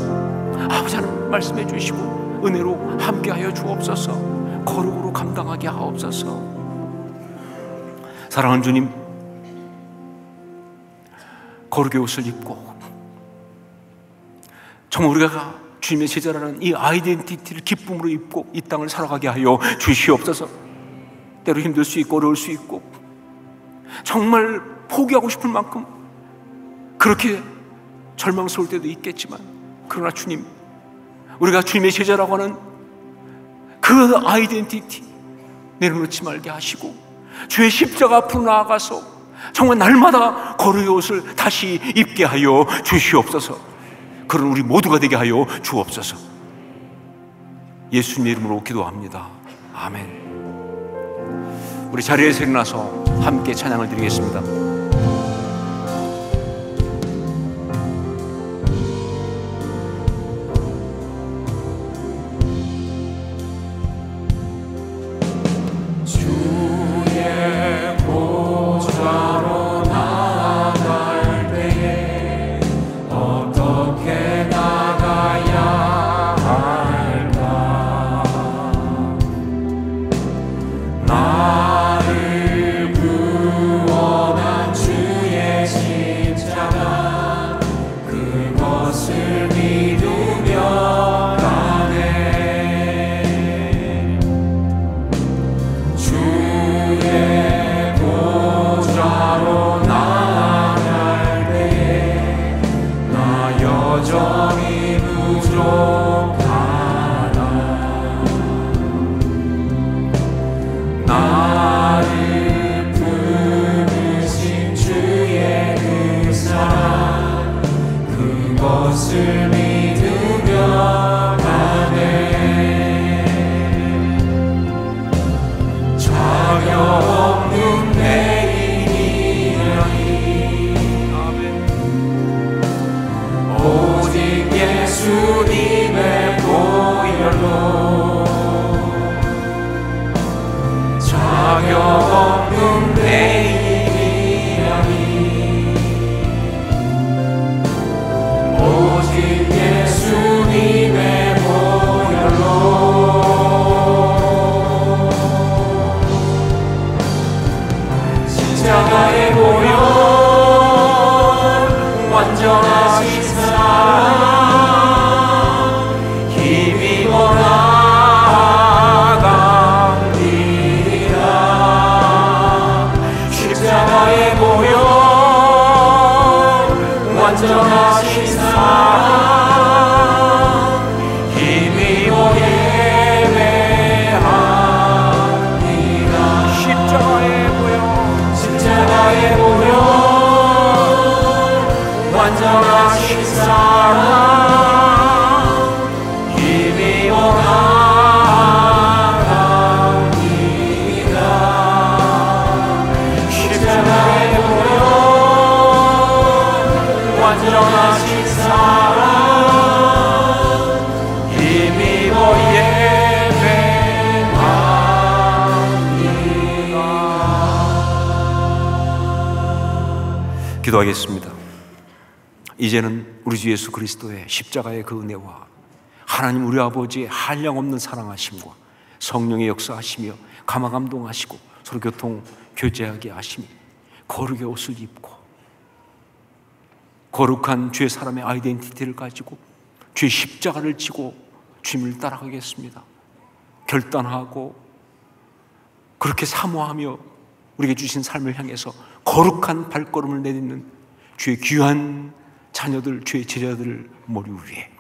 S7: 아버지 하나님 말씀해 주시고 은혜로 함께하여 주옵소서. 거룩으로 감당하게 하옵소서. 사랑하는 주님, 거룩의 옷을 입고 정말 우리가 주님의 제자라는 이 아이덴티티를 기쁨으로 입고 이 땅을 살아가게 하여 주시옵소서. 때로 힘들 수 있고 어려울 수 있고 정말 포기하고 싶을 만큼 그렇게 절망스러울 때도 있겠지만, 그러나 주님, 우리가 주님의 제자라고 하는 그 아이덴티티 내려놓지 말게 하시고 주의 십자가 앞으로 나아가서 정말 날마다 거룩의 옷을 다시 입게 하여 주시옵소서. 그런 우리 모두가 되게 하여 주옵소서. 예수님의 이름으로 기도합니다. 아멘. 우리 자리에서 일어나서 함께 찬양을 드리겠습니다.
S3: 나를 구원한 예수님의 보혈로 자격 없는 내 인연이 오직 예수님의 보혈로 십자가의 보혈 완전하신 사랑 힘입어 나아갑니다. 십자가의 보혈 완전하신 사랑 힘입어 예배합니다. 십자가의 보혈 완전하신 사랑 힘입어 나아갑니다. 십자가의 보혈 완전하신 사랑 힘입어 예배합니다.
S7: 기도하겠습니다. 이제는 우리 주 예수 그리스도의 십자가의 그 은혜와 하나님 우리 아버지의 한량없는 사랑하심과 성령의 역사하시며 감화감동하시고 서로 교통교제하게 하시며 거룩의 옷을 입고 거룩한 주의 사람의 아이덴티티를 가지고 주의 십자가를 지고 주님을 따라가겠습니다. 결단하고 그렇게 사모하며 우리에게 주신 삶을 향해서 거룩한 발걸음을 내딛는 주의 귀한 자녀들, 주의 제자들 머리 위에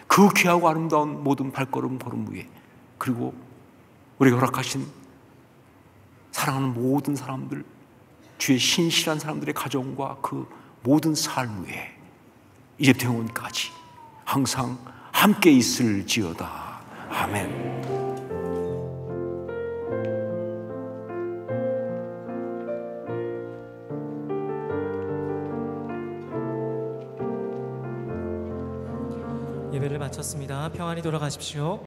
S7: 그 귀하고 아름다운 모든 발걸음 걸음 위에 그리고 우리가 허락하신 사랑하는 모든 사람들, 주의 신실한 사람들의 가정과 그 모든 삶 위에 이제부터 영원까지 항상 함께 있을지어다. 아멘.
S1: 예배를 마쳤습니다. 평안히 돌아가십시오.